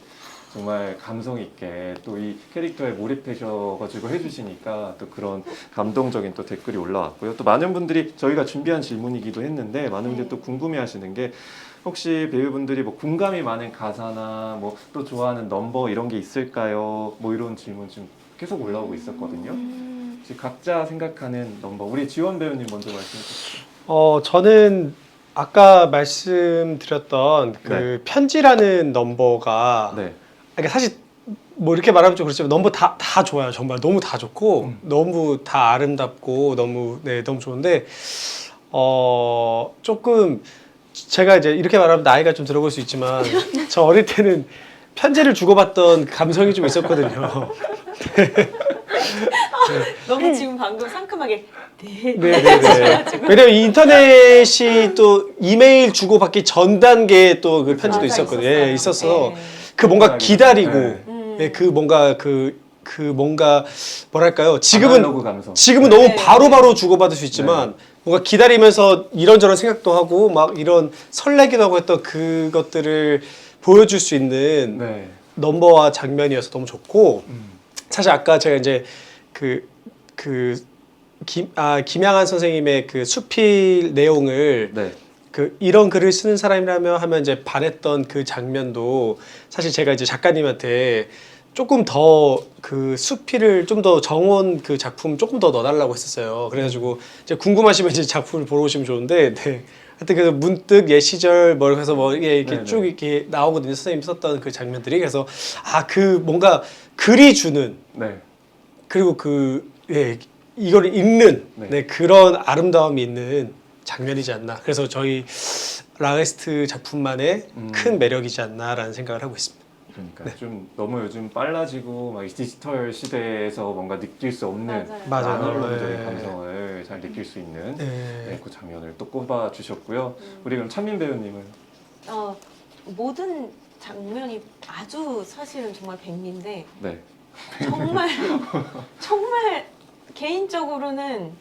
정말 감성 있게 또 이 캐릭터에 몰입하셔가지고 해주시니까 또 그런 감동적인 또 댓글이 올라왔고요. 또 많은 분들이 저희가 준비한 질문이기도 했는데 많은 분들이 또 궁금해하시는 게 혹시 배우분들이 뭐 공감이 많은 가사나 뭐 또 좋아하는 넘버 이런 게 있을까요? 뭐 이런 질문 지금 계속 올라오고 있었거든요. 혹시 각자 생각하는 넘버 우리 지원 배우님 먼저 말씀해 주시죠. 저는 아까 말씀드렸던 그 편지라는 넘버가 네. 그러니까 사실 뭐 이렇게 말하면 좀 그렇지만 넘버 다 좋아요. 정말 너무 다 좋고 너무 다 아름답고 너무 너무 좋은데 조금 제가 이제 이렇게 말하면 나이가 좀 들어볼 수 있지만 저 어릴 때는 편지를 주고받던 감성이 좀 있었거든요. 너무 지금 방금 상큼하게 네네네. 왜냐면 인터넷이 또 이메일 주고받기 전 단계에 또 그 편지도 있었거든요. 예, 있었어. 그 뭔가 기다리고, 그 뭔가 그 뭔가 뭐랄까요? 아날로그 감성. 지금은 너무 바로바로 주고받을 수 있지만 뭔가 기다리면서 이런저런 생각도 하고 막 이런 설레기도 하고 했던 그것들을 보여줄 수 있는 네. 넘버와 장면이어서 너무 좋고 음. 사실 아까 제가 이제 김양한 선생님의 그 수필 내용을 네. 이런 글을 쓰는 사람이라면 하면 이제 반했던 그 장면도 사실 제가 이제 작가님한테 조금 더 그 수필을 좀 더 정원 그 작품 조금 더 넣어달라고 했었어요. 그래가지고 이제 궁금하시면 이제 작품을 보러 오시면 좋은데, 네. 하여튼 그 문득 옛 시절 뭐 해서 뭐 이렇게 네네. 쭉 이렇게 나오거든요. 선생님이 썼던 그 장면들이. 그래서 그 뭔가 글이 주는 네. 그리고 이거를 읽는 네. 네, 그런 아름다움이 있는 장면이지 않나. 그래서 저희 라게스트 작품만의 큰 매력이지 않나라는 생각을 하고 있습니다. 그러니까 네. 좀 너무 요즘 빨라지고 막 이 디지털 시대에서 뭔가 느낄 수 없는 맞아요. 아날로그적인 네. 감성을 잘 느낄 수 있는 네, 그 장면을 또 꼽아 주셨고요. 우리 그럼 찬민 배우님은 모든 장면이 아주 사실은 정말 백미인데 네. 정말 정말 개인적으로는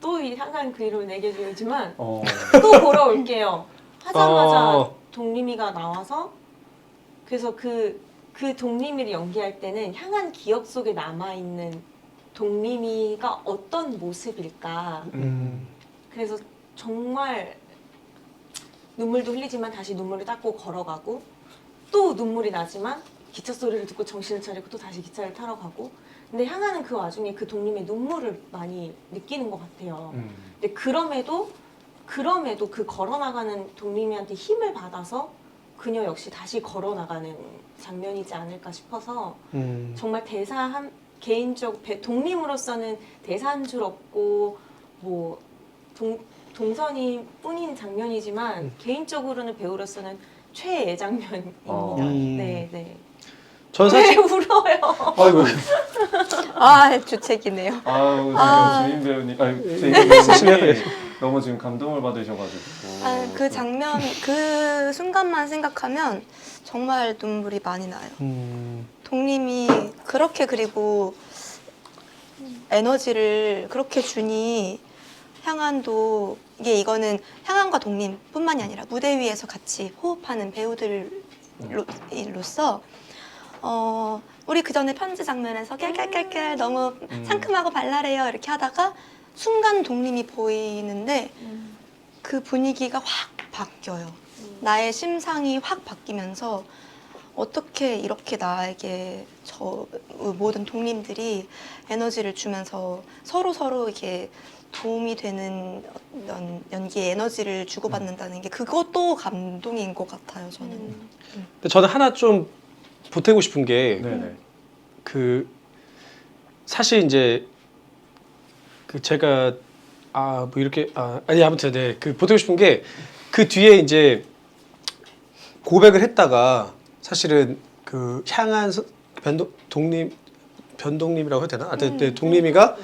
또 이 향한 그 이름을 내겨주지만 또 보러 올게요. 하자마자 동림이가 나와서 그래서 그 동림이를 연기할 때는 향한 기억 속에 남아있는 동림이가 어떤 모습일까. 그래서 정말 눈물도 흘리지만 다시 눈물을 닦고 걸어가고 또 눈물이 나지만 기차 소리를 듣고 정신을 차리고 또 다시 기차를 타러 가고 근데 향하는 그 와중에 그 동림의 눈물을 많이 느끼는 것 같아요. 근데 그럼에도 그 걸어나가는 동림이한테 힘을 받아서 그녀 역시 다시 걸어나가는 장면이지 않을까 싶어서 정말 동림으로서는 대사 한 줄 없고 뭐 동선이 뿐인 장면이지만 개인적으로는 배우로서는 최애 장면입니다. 네. 전 왜 사실 울어요? 아이고 주책이네요. 아우 지금 주인 배우님, 제인 배우님이 너무 지금 감동을 받으셔가지고. 그 장면, 그 순간만 생각하면 정말 눈물이 많이 나요. 동림이 그렇게 그리고 에너지를 그렇게 주니 향한도 이거는 향한과 동림뿐만이 아니라 무대 위에서 같이 호흡하는 배우들로서 우리 그 전에 편지 장면에서 깰깰깰깰 너무 상큼하고 발랄해요 이렇게 하다가 순간 동림이 보이는데 그 분위기가 확 바뀌어요. 나의 심상이 확 바뀌면서 어떻게 이렇게 나에게 모든 동림들이 에너지를 주면서 서로 이렇게 도움이 되는 연기에 에너지를 주고받는다는 게 그것도 감동인 것 같아요. 저는. 근데 저는 하나 좀 보태고 싶은 게 네네. 사실 이제 제가 뭐 이렇게 아무튼 네 보태고 싶은 게 그 뒤에 이제 고백을 했다가 사실은 향한 변동님이라고 해야 되나? 네, 동림이가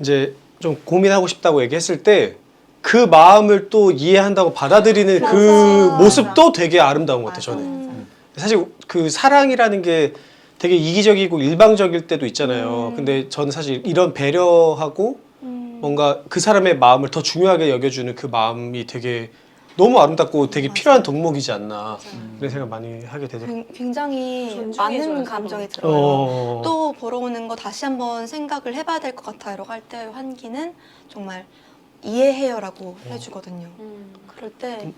이제 좀 고민하고 싶다고 얘기했을 때 그 마음을 또 이해한다고 받아들이는 그 맞아. 모습도 되게 아름다운 것 같아요. 저는. 맞아. 사실 그 사랑이라는 게 되게 이기적이고 일방적일 때도 있잖아요. 근데 저는 사실 이런 배려하고 뭔가 그 사람의 마음을 더 중요하게 여겨주는 그 마음이 되게 너무 아름답고 되게 필요한 덕목이지 않나 그런 생각 많이 하게 되더라고요. 굉장히 존중해줘요, 많은 서로. 감정이 들어요. 또 보러 오는 거 다시 한번 생각을 해봐야 될 것 같아요. 할 때 환기는 정말 이해해요라고 해주거든요. 그럴 때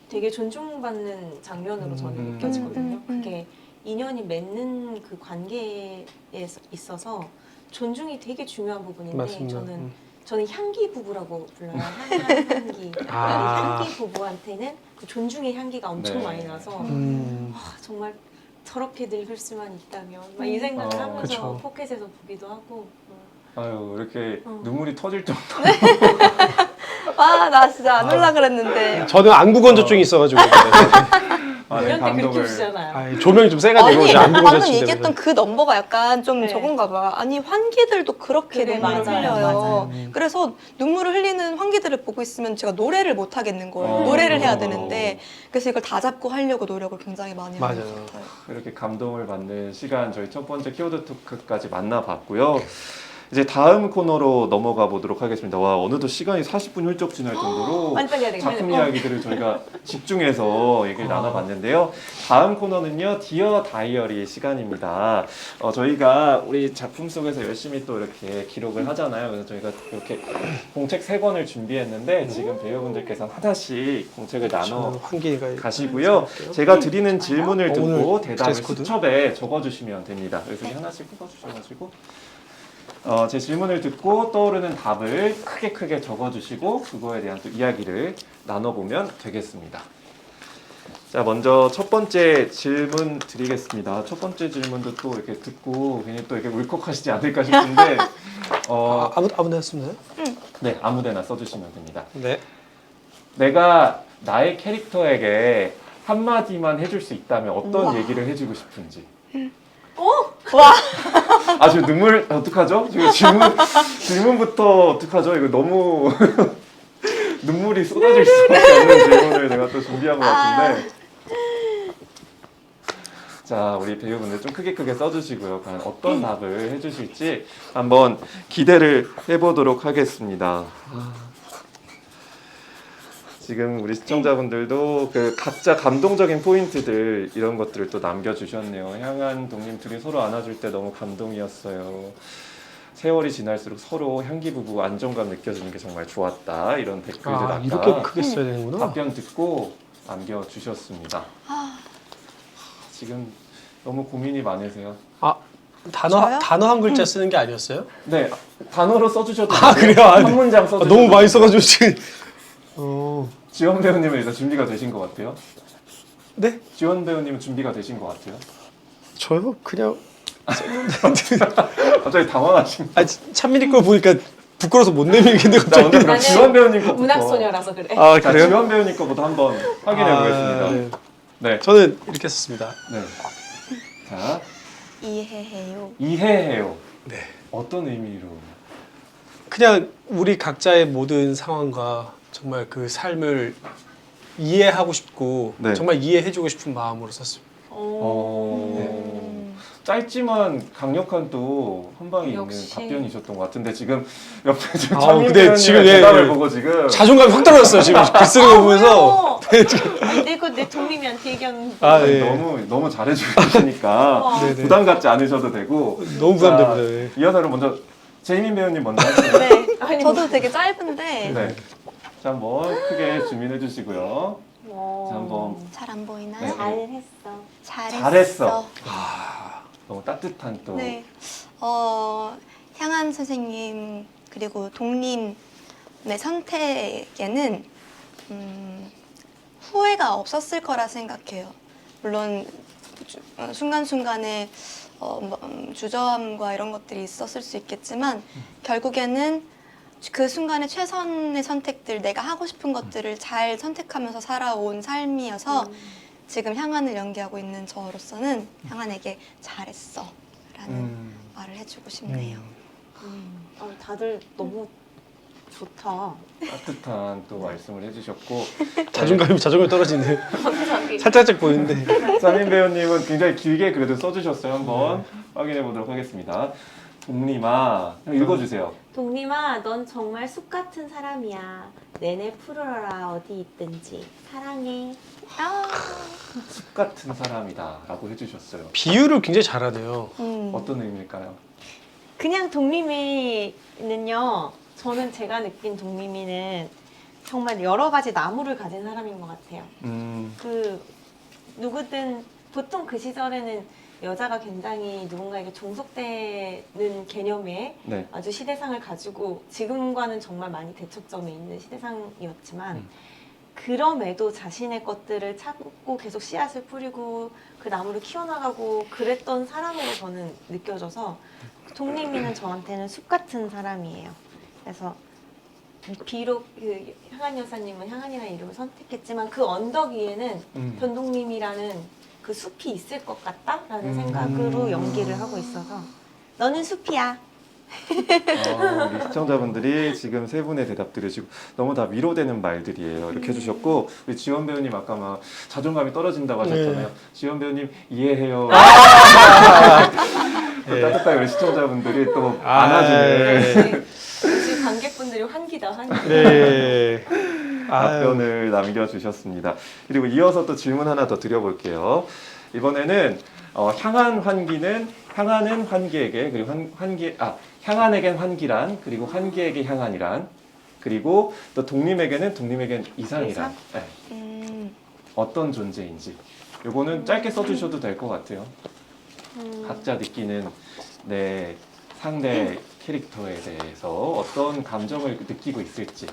되게 존중받는 장면으로 저는 느껴지거든요. 그게 인연이 맺는 그 관계에 있어서 존중이 되게 중요한 부분인데 맞습니다. 저는 향기 부부라고 불러요. 향기. 향기 부부한테는 그 존중의 향기가 엄청 네. 많이 나서 정말 저렇게 늙을 수만 있다면 막 이 생각을 하면서 그쵸. 포켓에서 보기도 하고 아유 이렇게 눈물이 터질 정도. 나 진짜 안 올라 그랬는데. 저는 안구건조증이 있어가지고 우리한테 그렇게 오시잖아요. 조명이 좀 세가지고 아니 안구건조증 방금 때문에. 얘기했던 그 넘버가 약간 좀 네. 저건가 봐. 아니 환기들도 그렇게 그래, 눈물을 맞아요, 흘려요. 맞아요. 그래서 눈물을 흘리는 환기들을 보고 있으면 제가 노래를 못 하겠는 거예요. 노래를 해야 되는데 그래서 이걸 다 잡고 하려고 노력을 굉장히 많이 하는 맞아요. 것 같아요. 이렇게 감동을 받는 시간 저희 첫 번째 키워드 토크까지 만나봤고요. 이제 다음 코너로 넘어가 보도록 하겠습니다. 와, 어느덧 시간이 40분 훌쩍 지날 정도로 빨리빨리 해야 되겠네. 작품 이야기들을 저희가 집중해서 얘기를 나눠봤는데요. 다음 코너는요, 디어 다이어리 시간입니다. 저희가 우리 작품 속에서 열심히 또 이렇게 기록을 하잖아요. 그래서 저희가 이렇게 공책 3권을 준비했는데 지금 배우분들께서 하나씩 공책을 나눠 한기가 가시고요. 제가 드리는 질문을 듣고 오늘 대답을 드레스 코드? 수첩에 적어주시면 됩니다. 그래서 여기 하나씩 뽑아주셔가지고 제 질문을 듣고 떠오르는 답을 크게 적어주시고 그거에 대한 또 이야기를 나눠보면 되겠습니다. 자, 먼저 첫 번째 질문 드리겠습니다. 첫 번째 질문도 또 이렇게 듣고 괜히 또 이렇게 울컥하시지 않을까 싶은데 아무나 했습니다. 네, 아무데나 써주시면 됩니다. 네. 내가 나의 캐릭터에게 한마디만 해줄 수 있다면 어떤 우와. 얘기를 해주고 싶은지. 와. 아, 지금 눈물 어떡하죠? 지금 질문부터 어떡하죠? 이거 너무 눈물이 쏟아질 수밖에 없는 질문을 제가 또 준비한 것 같은데. 자, 우리 배우분들 좀 크게 써주시고요. 과연 어떤 답을 해주실지 한번 기대를 해보도록 하겠습니다. 지금 우리 시청자분들도 그 각자 감동적인 포인트들 이런 것들을 또 남겨주셨네요. 향한 동님 둘이 서로 안아줄 때 너무 감동이었어요. 세월이 지날수록 서로 향기 부부 안정감 느껴지는 게 정말 좋았다. 이런 댓글들 아까 이렇게 크게 써야 되는구나. 답변 듣고 남겨주셨습니다. 지금 너무 고민이 많으세요. 저요? 단어 한 글자 쓰는 게 아니었어요? 네, 단어로 써주셔도 그래요? 한 문장 써주셔도 너무 많이 돼요. 써가지고 지금. 지원 배우님은 일단 준비가 되신 것 같아요. 네? 지원 배우님은 준비가 되신 것 같아요. 저요? 그냥 갑자기 당황하신. 찬민이 걸 보니까 부끄러워서 못 내밀겠는데 자, 갑자기. 먼저 그럼 나는 지원 배우님 거부터. 문학소녀라서 그래. 자, 지원 배우님 거부터 한번 확인해 보겠습니다. 네. 네. 저는 이렇게 썼습니다. 네. 자, 이해해요. 이해해요. 네. 어떤 의미로? 그냥 우리 각자의 모든 상황과 정말 그 삶을 이해하고 싶고 네. 정말 이해해주고 싶은 마음으로 썼습니다. 짧지만 강력한 또 한방이 있는 역시. 답변이셨던 것 같은데 지금 옆에 지금 아, 찬민 근데 배우님의 지금 대답을 예. 보고 지금 자존감이 확 떨어졌어요 지금 글 쓰는 거 보면서. 내 동림이한테 얘기한. 네. 너무 잘해주시니까 네네. 부담 갖지 않으셔도 되고. 너무 부담됩니다. 자, 네. 이어서는 먼저 제이민 배우님 먼저 하시죠. 네. 아니, 저도 되게 짧은데 네. 자, 한번 크게 주민해 주시고요. 자, 한번 잘 안 보이나요? 네. 잘했어. 잘했어. 너무 따뜻한 또. 네. 향한 선생님 그리고 동림의 선택에는 후회가 없었을 거라 생각해요. 물론 순간순간에 주저함과 이런 것들이 있었을 수 있겠지만 결국에는 그 순간에 최선의 선택들, 내가 하고 싶은 것들을 잘 선택하면서 살아온 삶이어서 지금 향한을 연기하고 있는 저로서는 향한에게 잘했어 라는 말을 해주고 싶네요. 다들 너무 좋다. 따뜻한 또 말씀을 해주셨고. 자존감이 떨어지네. 살짝 보이는데. 자민 배우님은 굉장히 길게 그래도 써주셨어요. 한번 확인해 보도록 하겠습니다. 동림아, 읽어주세요. 동림아, 넌 정말 숲 같은 사람이야. 내내 푸르러라 어디 있든지 사랑해. 숲 같은 사람이다라고 해주셨어요. 비유를 굉장히 잘하네요. 어떤 의미일까요? 그냥 동림이는요. 저는 제가 느낀 동림이는 정말 여러 가지 나무를 가진 사람인 것 같아요. 그 누구든 보통 그 시절에는 여자가 굉장히 누군가에게 종속되는 개념의 네. 아주 시대상을 가지고 지금과는 정말 많이 대척점에 있는 시대상이었지만 그럼에도 자신의 것들을 찾고 계속 씨앗을 뿌리고 그 나무를 키워나가고 그랬던 사람으로 저는 느껴져서 동림이는 저한테는 숲 같은 사람이에요. 그래서 비록 그 향한 여사님은 향한이라는 이름을 선택했지만 그 언덕 위에는 변동님이라는 그 숲이 있을 것 같다라는 생각으로 연기를 하고 있어서 너는 숲이야. 우리 시청자분들이 지금 세 분의 대답 들으시고 너무 다 위로되는 말들이에요. 이렇게 해주셨고 우리 지원 배우님 아까 막 자존감이 떨어진다고 하셨잖아요. 지원 배우님 이해해요. 또 예. 따뜻하게 우리 시청자분들이 또 아, 안아주는 역시 관객분들이 환기다 환기. 네. 답변을 남겨주셨습니다. 그리고 이어서 또 질문 하나 더 드려볼게요. 이번에는 향한 환기는 향하는 환기에게 그리고 향한에겐 환기란 그리고 환기에게 향한이란 그리고 또 독님에게는 독님에겐 이상이란 네. 어떤 존재인지 요거는 짧게 써주셔도 될 것 같아요. 각자 느끼는 내 상대 캐릭터에 대해서 어떤 감정을 느끼고 있을지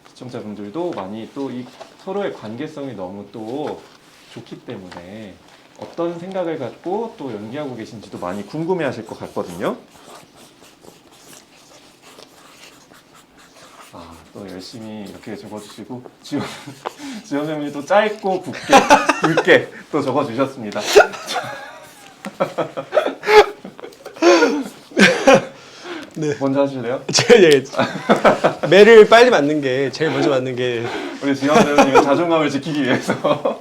시청자분들도 많이 또 이 서로의 관계성이 너무 또 좋기 때문에 어떤 생각을 갖고 또 연기하고 계신지도 많이 궁금해하실 것 같거든요. 또 열심히 이렇게 적어주시고 지원 배우님이 또 짧고 굵게 또 적어주셨습니다. 네. 먼저 하실래요? 매를 빨리 맞는 게 제일 먼저 맞는 게 우리 지원 배우님의 자존감을 지키기 위해서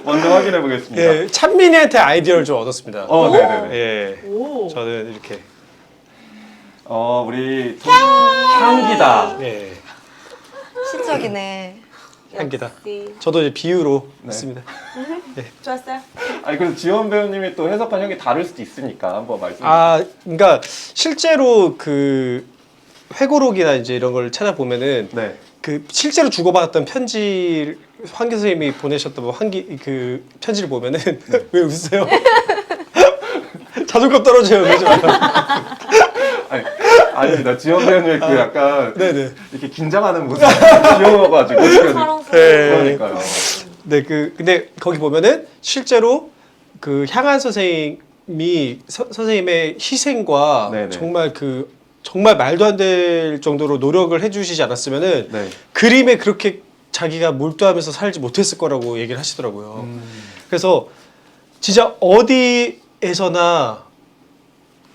먼저 확인해 보겠습니다. 예, 찬민이한테 아이디어를 좀 얻었습니다. 네네네. 예, 오. 저는 이렇게 우리 향기다. 예, 시적이네. 향기다. 역시. 저도 이제 비유로 네. 했습니다. 좋았어요. 아니 그래서 지원 배우님이 또 해석한 향이 다를 수도 있으니까 한번 말씀해 주세요. 아, 그러니까 실제로 그 회고록이나 이제 이런 걸 찾아보면은 네. 그 실제로 주고받았던 편지 환기 선생님이 보내셨던 환기 그 편지를 보면은 왜 웃으세요? 자존감 떨어져요. 그러지 마요. 아닙니다. 지원 배우님의 그 약간 네네. 이렇게 긴장하는 모습 귀여워가지고 지금 사랑스러워. 그러니까요. 네, 근데 거기 보면은 실제로 그 향한 선생님이 선생님의 희생과 네네. 정말 말도 안 될 정도로 노력을 해주시지 않았으면은 네. 그림에 그렇게 자기가 몰두하면서 살지 못했을 거라고 얘기를 하시더라고요. 그래서 진짜 어디에서나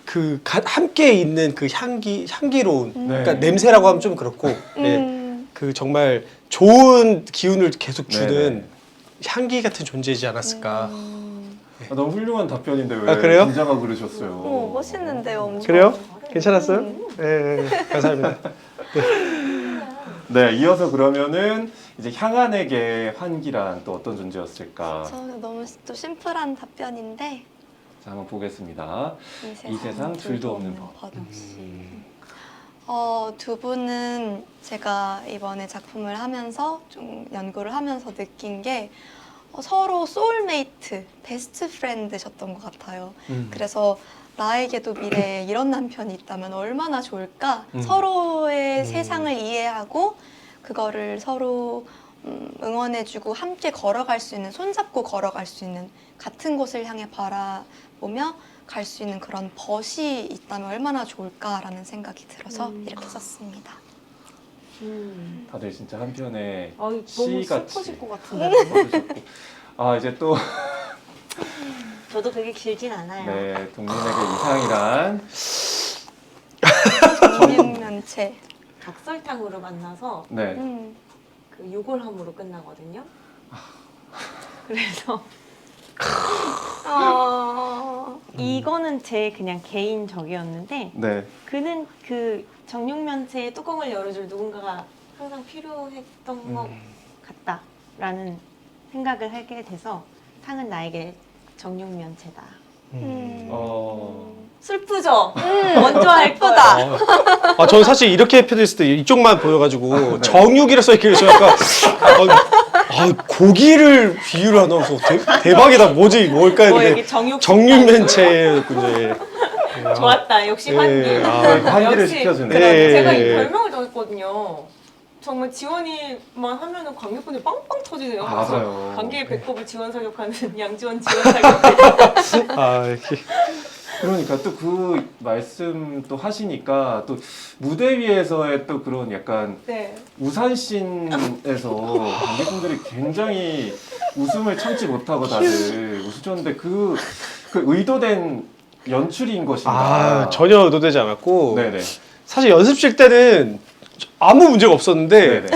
그 함께 있는 그 향기로운 그러니까 네. 냄새라고 하면 좀 그렇고 예, 그 정말 좋은 기운을 계속 주는 네네. 향기 같은 존재이지 않았을까. 너무 훌륭한 답변인데 왜 아, 그래요? 긴장하고 그러셨어요? 오, 멋있는데요, 엄청. 그래요? 괜찮았어요? 예, 감사합니다. 네, 이어서 그러면은 이제 향한에게 환기란 또 어떤 존재였을까? 저는 너무 또 심플한 답변인데 자, 한번 보겠습니다. 이 세상 둘도 없는 법. 두 분은 제가 이번에 작품을 하면서 좀 연구를 하면서 느낀 게 서로 소울메이트, 베스트 프렌드셨던 것 같아요. 그래서 나에게도 미래에 이런 남편이 있다면 얼마나 좋을까? 서로의 세상을 이해하고 그거를 서로 응원해주고 함께 걸어갈 수 있는, 손잡고 걸어갈 수 있는, 같은 곳을 향해 바라보며 갈 수 있는 그런 벗이 있다면 얼마나 좋을까라는 생각이 들어서 이렇게 썼습니다. 다들 진짜 한 편의 너무 시같이 슬퍼질 것 같은데. 써주셨고. 이제 또 저도 그게 길진 않아요. 네, 동민에게 이상이란 정육면체. 각설탕으로 만나서 네. 그 유골함으로 끝나거든요. 그래서 이거는 제 그냥 개인적이었는데 네. 그는 그 정육면체의 뚜껑을 열어줄 누군가가 항상 필요했던 것 같다라는 생각을 하게 돼서 탕은 나에게 정육면체다. 슬프죠? 먼저 할 거다. 저는 사실 이렇게 표현했을 때 이쪽만 보여가지고 정육이라 써있길래 저 약간 고기를 비유를 하나 해서 대박이다. 뭘까 했는데 여기 정육 정육면체였군요. 좋았다. 역시 예, 환기. 환기를 역시 시켜주네. 예, 제가 이 예. 별명을 정했거든요. 정말 지원이만 하면은 관객분들 빵빵 터지세요. 맞아요. 관객의 배꼽을 지원 사격하는 양지원 지원 사격. 이렇게. 그러니까 또 그 말씀 또 하시니까 또 무대 위에서의 또 그런 약간 네. 우산신에서 관객분들이 굉장히 웃음을 참지 못하고 다들 웃으셨는데 그 의도된 연출인 것인가? 전혀 의도되지 않았고 네네. 사실 연습실 때는 아무 문제가 없었는데 네네.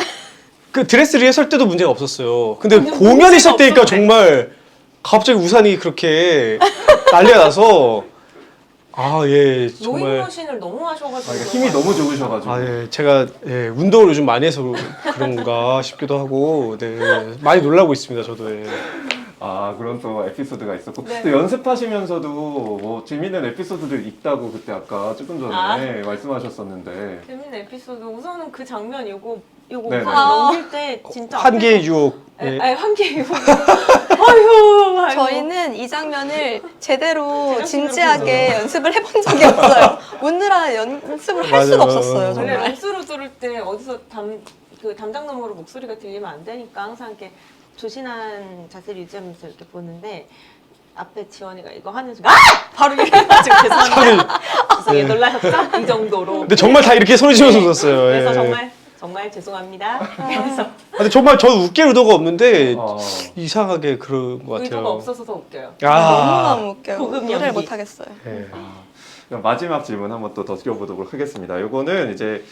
그 드레스 리허설 때도 문제가 없었어요. 근데 근데 공연 있을 문제가 때니까 없었네. 정말 갑자기 우산이 그렇게 난리가 나서 아, 예, 정말. 로잉머신을 너무 하셔가지고 그러니까 힘이 너무 좋으셔가지고. 아, 예, 제가 예, 운동을 요즘 많이 해서 그런가 싶기도 하고, 네, 많이 놀라고 있습니다, 저도. 예. 아, 그런 또 에피소드가 있었고 네. 또 연습하시면서도 뭐 재밌는 에피소드들 있다고 그때 아까 조금 전에 말씀하셨었는데. 재밌는 에피소드 우선은 그 장면 요거 네네. 우선 넘길 때 진짜 한계의 유혹. 앞에서- 예. 아니 한계의 유혹 아유 저희는 이 장면을 제대로 제작진으로 진지하게 연습을 해본 적이 없어요. 웃느라 연습을 할 수가 맞아요. 없었어요, 원래 정말. 런스로 들을 때 어디서 그 담장 너머로 목소리가 들리면 안 되니까 항상 이렇게 조신한 자세를 유지하면서 이렇게 보는데 앞에 지원이가 이거 하는 순간 아! 바로 이래가지고 죄송합니다. 죄송해요. 네. 놀라셨죠? 이 정도로. 근데 정말 다 이렇게 소리 지면서 웃었어요. 그래서 예. 정말 죄송합니다. 그래서 근데 정말 저는 웃길 의도가 없는데 어, 이상하게 그런 것 같아요. 의도가 없어서 더 웃겨요. 아, 너무너무 웃겨요. 고급 노래를 연기. 못하겠어요. 예. 그럼 마지막 질문 한번 또 더 드려보도록 하겠습니다. 이거는 이제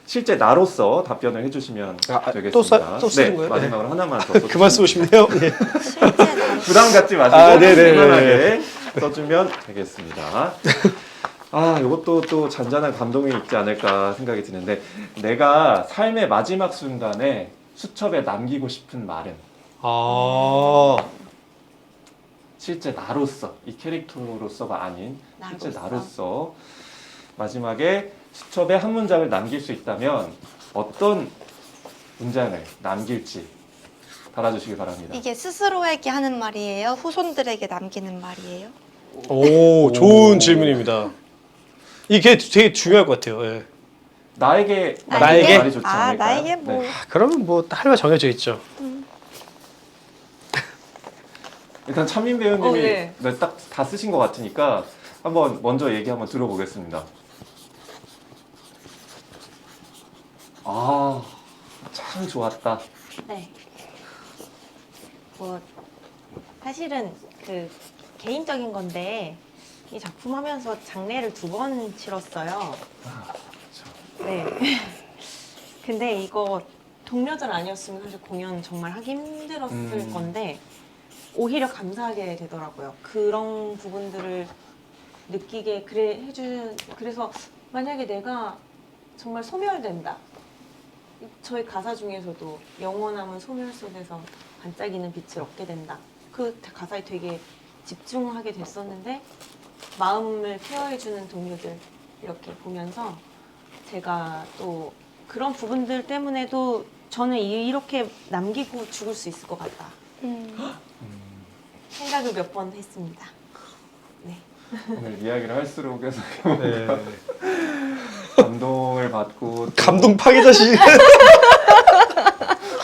실제 나로서 답변을 해주시면 되겠습니다. 또 쓰는 거예요? 마지막으로 하나만 더 써주시면 그만 쓰고 싶네요. 예. 실제 나로 부담 갖지 마시고 아, 네네네. 편안하게 써주면 되겠습니다. 아, 이것도 또 잔잔한 감동이 있지 않을까 생각이 드는데 내가 삶의 마지막 순간에 수첩에 남기고 싶은 말은 아, 실제 나로서 이 캐릭터로서가 아닌 실제 나로서. 나로서 마지막에 수첩에 한 문장을 남길 수 있다면 어떤 문장을 남길지 달아주시기 바랍니다. 이게 스스로에게 하는 말이에요? 후손들에게 남기는 말이에요? 오, 좋은 질문입니다. 이게 되게 중요할 것 같아요. 예. 나에게 나에게? 말이 좋지 아, 않을까요? 나에게 뭐. 네. 그러면 뭐 할 말 정해져 있죠. 일단 차민 배우님이 네. 딱 다 쓰신 것 같으니까 한번 먼저 얘기 한번 들어보겠습니다. 아, 참 좋았다. 네. 뭐 사실은 그 개인적인 건데 이 작품 하면서 장례를 2번 치렀어요. 네. 근데 이거 동료들 아니었으면 사실 공연 정말 하기 힘들었을 건데 오히려 감사하게 되더라고요. 그런 부분들을 느끼게 그래서 만약에 내가 정말 소멸된다. 저희 가사 중에서도 영원함은 소멸 속에서 반짝이는 빛을 얻게 된다. 그 가사에 되게 집중하게 됐었는데 마음을 케어해주는 동료들 이렇게 보면서 제가 또 그런 부분들 때문에도 저는 이렇게 남기고 죽을 수 있을 것 같다. 생각을 몇 번 했습니다. 네. 오늘 이야기를 할수록 계속 네. 감동을 받고 또- 감동 파괴자시.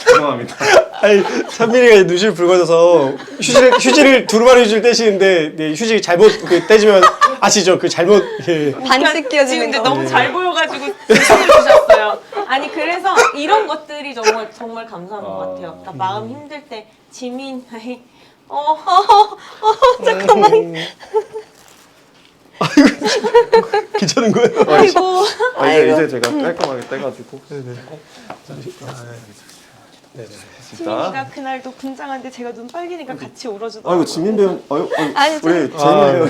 죄송합니다. 아니, 찬민이가 눈시를 붉어져서 휴지를 두루마리 휴지를 떼시는데 네, 휴지 잘못 떼지면 아시죠? 그 잘못. 예. 반씩 지금 끼어지는 근데 거. 너무 잘 보여가지고 질문을 주셨어요. 아니 그래서 이런 것들이 정말 감사한 것 같아요. 그러니까 마음 힘들 때 지민 아이 잠깐만. 괜찮은 거예요? 아이고. 이제 제가 깔끔하게 떼가지고 네네. 지민이가 그날도 분장한데 제가 눈 빨개니까 같이 울어주더라고요. 아이고 지민 배우 아니, 우리 재민 아. 배우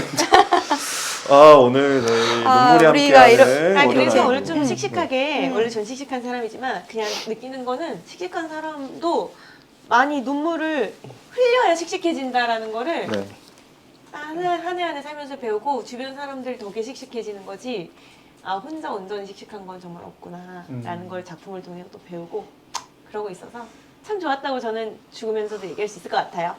아 오늘 저희 아, 눈물이 우리가 함께하는 아니 그래서 월요일 오늘 좀 씩씩하게 음. 원래 전 씩씩한 사람이지만 그냥 느끼는 거는 씩씩한 사람도 많이 눈물을 흘려야 씩씩해진다라는 거를 네. 한 해 한 해 살면서 배우고 주변 사람들 덕에 씩씩해지는 거지 아 혼자 온전히 씩씩한 건 정말 없구나라는 걸 작품을 통해 또 배우고 그러고 있어서 참 좋았다고 저는 죽으면서도 얘기할 수 있을 것 같아요.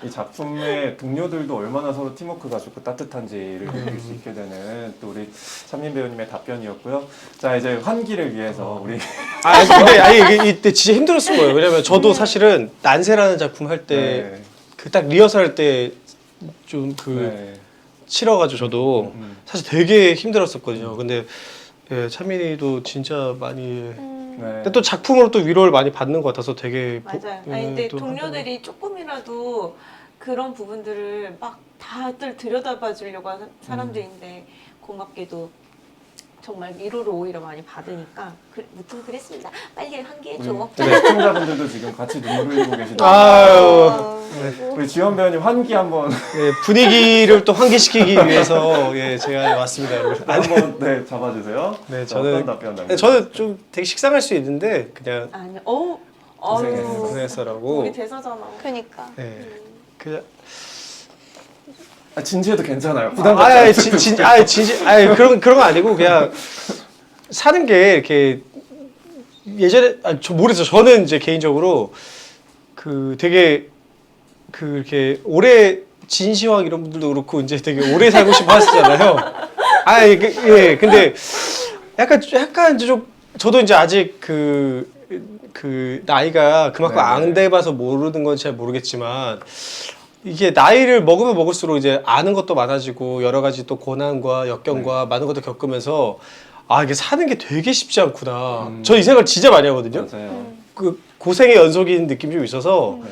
이 작품의 동료들도 얼마나 서로 팀워크가 좋고 따뜻한지를 느낄 수 있게 되는 또 우리 찬민 배우님의 답변이었고요. 자 이제 환기를 위해서 우리 아 근데 이때 진짜 힘들었을 거예요. 왜냐면 저도 사실은 난세라는 작품 할 때 그 딱 리허설 할 때 좀 네. 치러가지고 저도 음. 사실 되게 힘들었었거든요. 근데 예, 찬민이도 진짜 많이. 네. 근데 또 작품으로 또 위로를 많이 받는 것 같아서 되게. 맞아요. 예, 아니 근데 또 동료들이 조금이라도 그런 부분들을 막 다들 들여다봐 주려고 하는 사람들인데 고맙게도 정말 위로를 오히려 많이 받으니까 무튼 그랬습니다. 빨리 환기해줘. 우리 시청자분들도 지금 같이 눈물 흘리고 계시다. 아유. 우리 지원 배우님 환기 한번 예, 분위기를 또 환기시키기 위해서 예, 제가 왔습니다, 여러분. 한번 네 잡아주세요. 네, 자, 어떤 저는 답변 네, 저는 좀 되게 식상할 수 있는데 그냥 아니요. 고생했어라고. 우리 대사잖아. 그러니까. 예, 그냥 진지해도 괜찮아요. 부담 갖지 않으셔도 그런 거 아니고 그냥 사는 게 이렇게 예전에 저 모르겠어요. 저는 이제 개인적으로 그 되게 그 이렇게 오래 진시황 이런 분들도 그렇고 이제 되게 오래 살고 싶어 하시잖아요. 예, 근데 약간 이제 좀 저도 이제 아직 그 나이가 그만큼 네네. 안 돼봐서 모르는 건 잘 모르겠지만 이게 나이를 먹으면 먹을수록 이제 아는 것도 많아지고 여러 가지 또 고난과 역경과 많은 것도 겪으면서 아 이게 사는 게 되게 쉽지 않구나. 저 이 생각을 진짜 많이 하거든요. 맞아요. 그 고생의 연속인 느낌이 좀 있어서 네.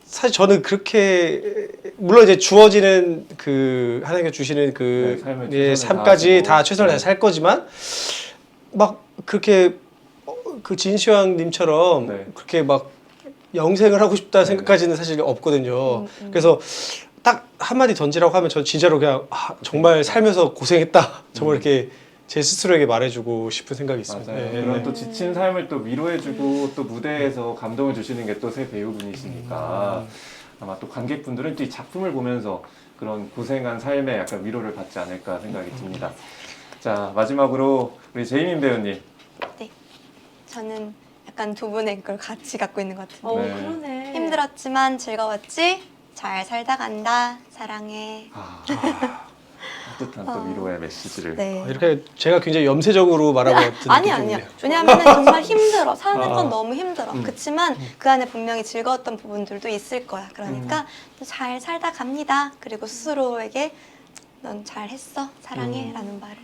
사실 저는 그렇게 물론 이제 주어지는 그 하나님께 주시는 그 네, 삶을 예, 최선을 삶까지 다하시고. 다 최선을 네. 다해 살 거지만 막 그렇게 그 진시황님처럼 네. 그렇게 막 영생을 하고 싶다 네, 생각까지는 사실 없거든요. 그래서 딱 한마디 던지라고 하면 전 진짜로 그냥 정말 살면서 고생했다. 정말 이렇게 제 스스로에게 말해주고 싶은 생각이 있습니다. 맞아요. 예, 그런 예. 또 지친 삶을 또 위로해주고 또 무대에서 감동을 주시는 게 또 새 배우분이시니까 아마 또 관객분들은 또 이 작품을 보면서 그런 고생한 삶에 약간 위로를 받지 않을까 생각이 듭니다. 자, 마지막으로 우리 제이민 배우님. 네. 저는 약간 두 분의 걸 같이 갖고 있는 것 같은데. 네. 그러네. 힘들었지만 즐거웠지? 잘 살다 간다. 사랑해. 따뜻한 또 위로의 메시지를. 네. 이렇게 제가 굉장히 염세적으로 말하고 같은 아니 느낌이 아니야. 드네요. 왜냐하면 정말 힘들어. 사는 아. 건 너무 힘들어. 그렇지만 그 안에 분명히 즐거웠던 부분들도 있을 거야. 그러니까 잘 살다 갑니다. 그리고 스스로에게 넌 잘했어. 사랑해라는 말을.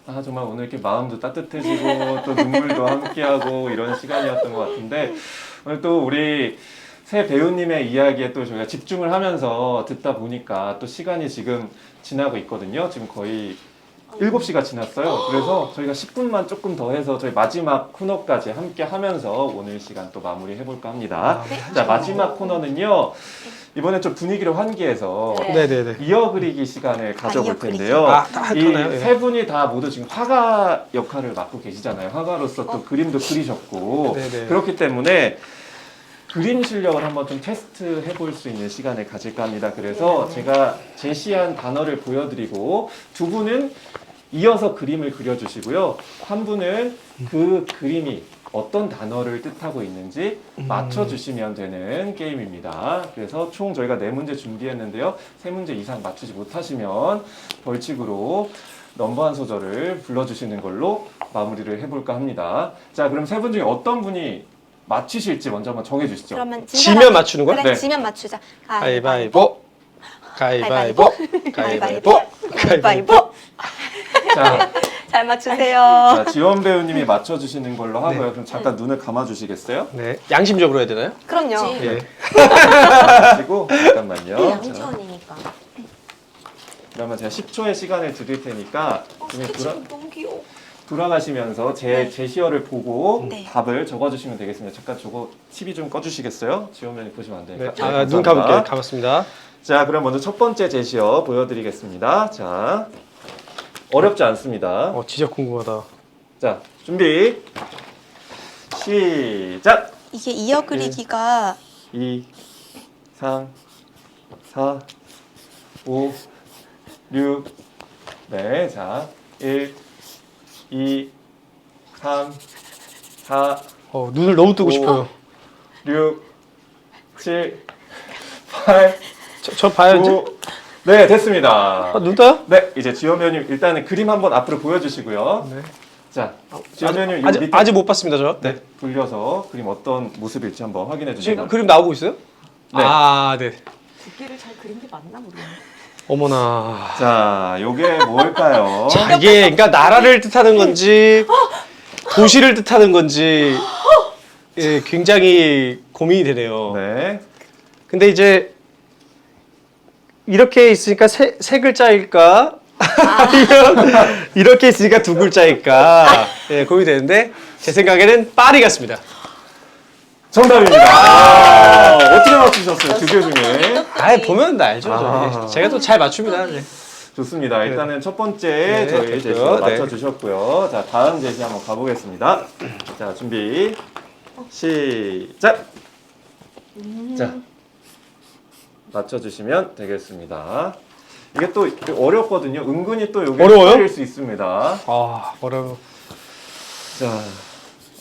아, 정말 오늘 이렇게 마음도 따뜻해지고 또 눈물도 함께하고 이런 시간이었던 것 같은데 오늘 또 우리 새 배우님의 이야기에 또 저희가 집중을 하면서 듣다 보니까 또 시간이 지금 지나고 있거든요. 지금 거의 7시가 지났어요. 그래서 저희가 10분만 조금 더 해서 저희 마지막 코너까지 함께 하면서 오늘 시간 또 마무리 해볼까 합니다. 자, 마지막 코너는요. 이번엔 좀 분위기를 환기해서 네. 네네네. 이어 그리기 시간을 가져볼 이어 그리기. 텐데요. 할 거나요? 예. 이 세 분이 다 모두 지금 화가 역할을 맡고 계시잖아요. 화가로서 또 그림도 그리셨고 네네. 그렇기 때문에 그림 실력을 한번 좀 테스트 해볼 수 있는 시간을 가질까 합니다. 그래서 제가 제시한 단어를 보여드리고 두 분은 이어서 그림을 그려주시고요. 한 분은 그 그림이 어떤 단어를 뜻하고 있는지 맞춰주시면 되는 게임입니다. 그래서 총 저희가 4문제 준비했는데요. 3문제 이상 맞추지 못하시면 벌칙으로 넘버 한 소절을 불러주시는 걸로 마무리를 해볼까 합니다. 자, 그럼 세 분 중에 어떤 분이 맞히실지 먼저 한번 정해주시죠. 그러면 지면 맞추는 거야? 그래, 네. 지면 맞추자. 가위바위보. 가위바위보. 가위바위보. 가위바위보. 자, 잘 맞추세요. 자, 지원 배우님이 맞춰주시는 걸로 하고요. 그럼 잠깐 눈을 감아주시겠어요? 네. 양심적으로 해야 되나요? 그럼요. 그치. 예. 하시고 잠깐만요. 자, 양치원이니까. 그러면 제가 10초의 시간을 드릴 테니까 지금 너무 귀여워. 돌아가시면서 제 제시어를 보고 네. 답을 적어주시면 되겠습니다. 잠깐 저거 TV 좀 꺼주시겠어요? 지원 배우님 보시면 안 네. 되니까. 눈 감사합니다. 감을게요. 감았습니다. 자, 그럼 먼저 첫 번째 제시어 보여드리겠습니다. 자, 어렵지 않습니다. 진짜 궁금하다. 자, 준비. 시작! 이게 이어 그리기가 2, 3, 4, 5, 6. 네, 자, 1, 2, 3, 4, 눈을 너무 뜨고 오. 싶어요. 6, 7, 8, 저 봐야지. 9. 네, 됐습니다. 눈 떠요? 네, 이제 지원 배우님 일단은 그림 한번 앞으로 보여주시고요. 네. 자, 지원 배우님 요 밑에 아직 못 봤습니다, 저. 네, 돌려서 그림 어떤 모습일지 한번 확인해 주세요. 지금 그림 나오고 있어요? 네. 아, 네. 두께를 잘 그린 게 맞나 모르겠네. 어머나. 자, 요게 뭘까요? 자, 이게 그러니까 나라를 뜻하는 건지 도시를 뜻하는 건지 예, 굉장히 고민이 되네요. 네. 근데 이제 이렇게 있으니까 세 글자일까? 아니면 이렇게 있으니까 두 글자일까? 예, 고민이 되는데 제 생각에는 파리 같습니다. 정답입니다. 어떻게 맞추셨어요? 두 개 중에. 아, 보면 알죠. 아. 저. 제가 또 잘 맞춥니다. 네. 좋습니다. 네. 일단은 첫 번째 네, 저희 됐고요. 제시 네. 맞춰주셨고요. 자, 다음 제시 한번 가보겠습니다. 자, 준비, 시작! 자, 맞춰주시면 되겠습니다. 이게 또 어렵거든요. 은근히 또 여기 어려워요? 헷갈릴 수 있습니다. 아, 어려워. 자,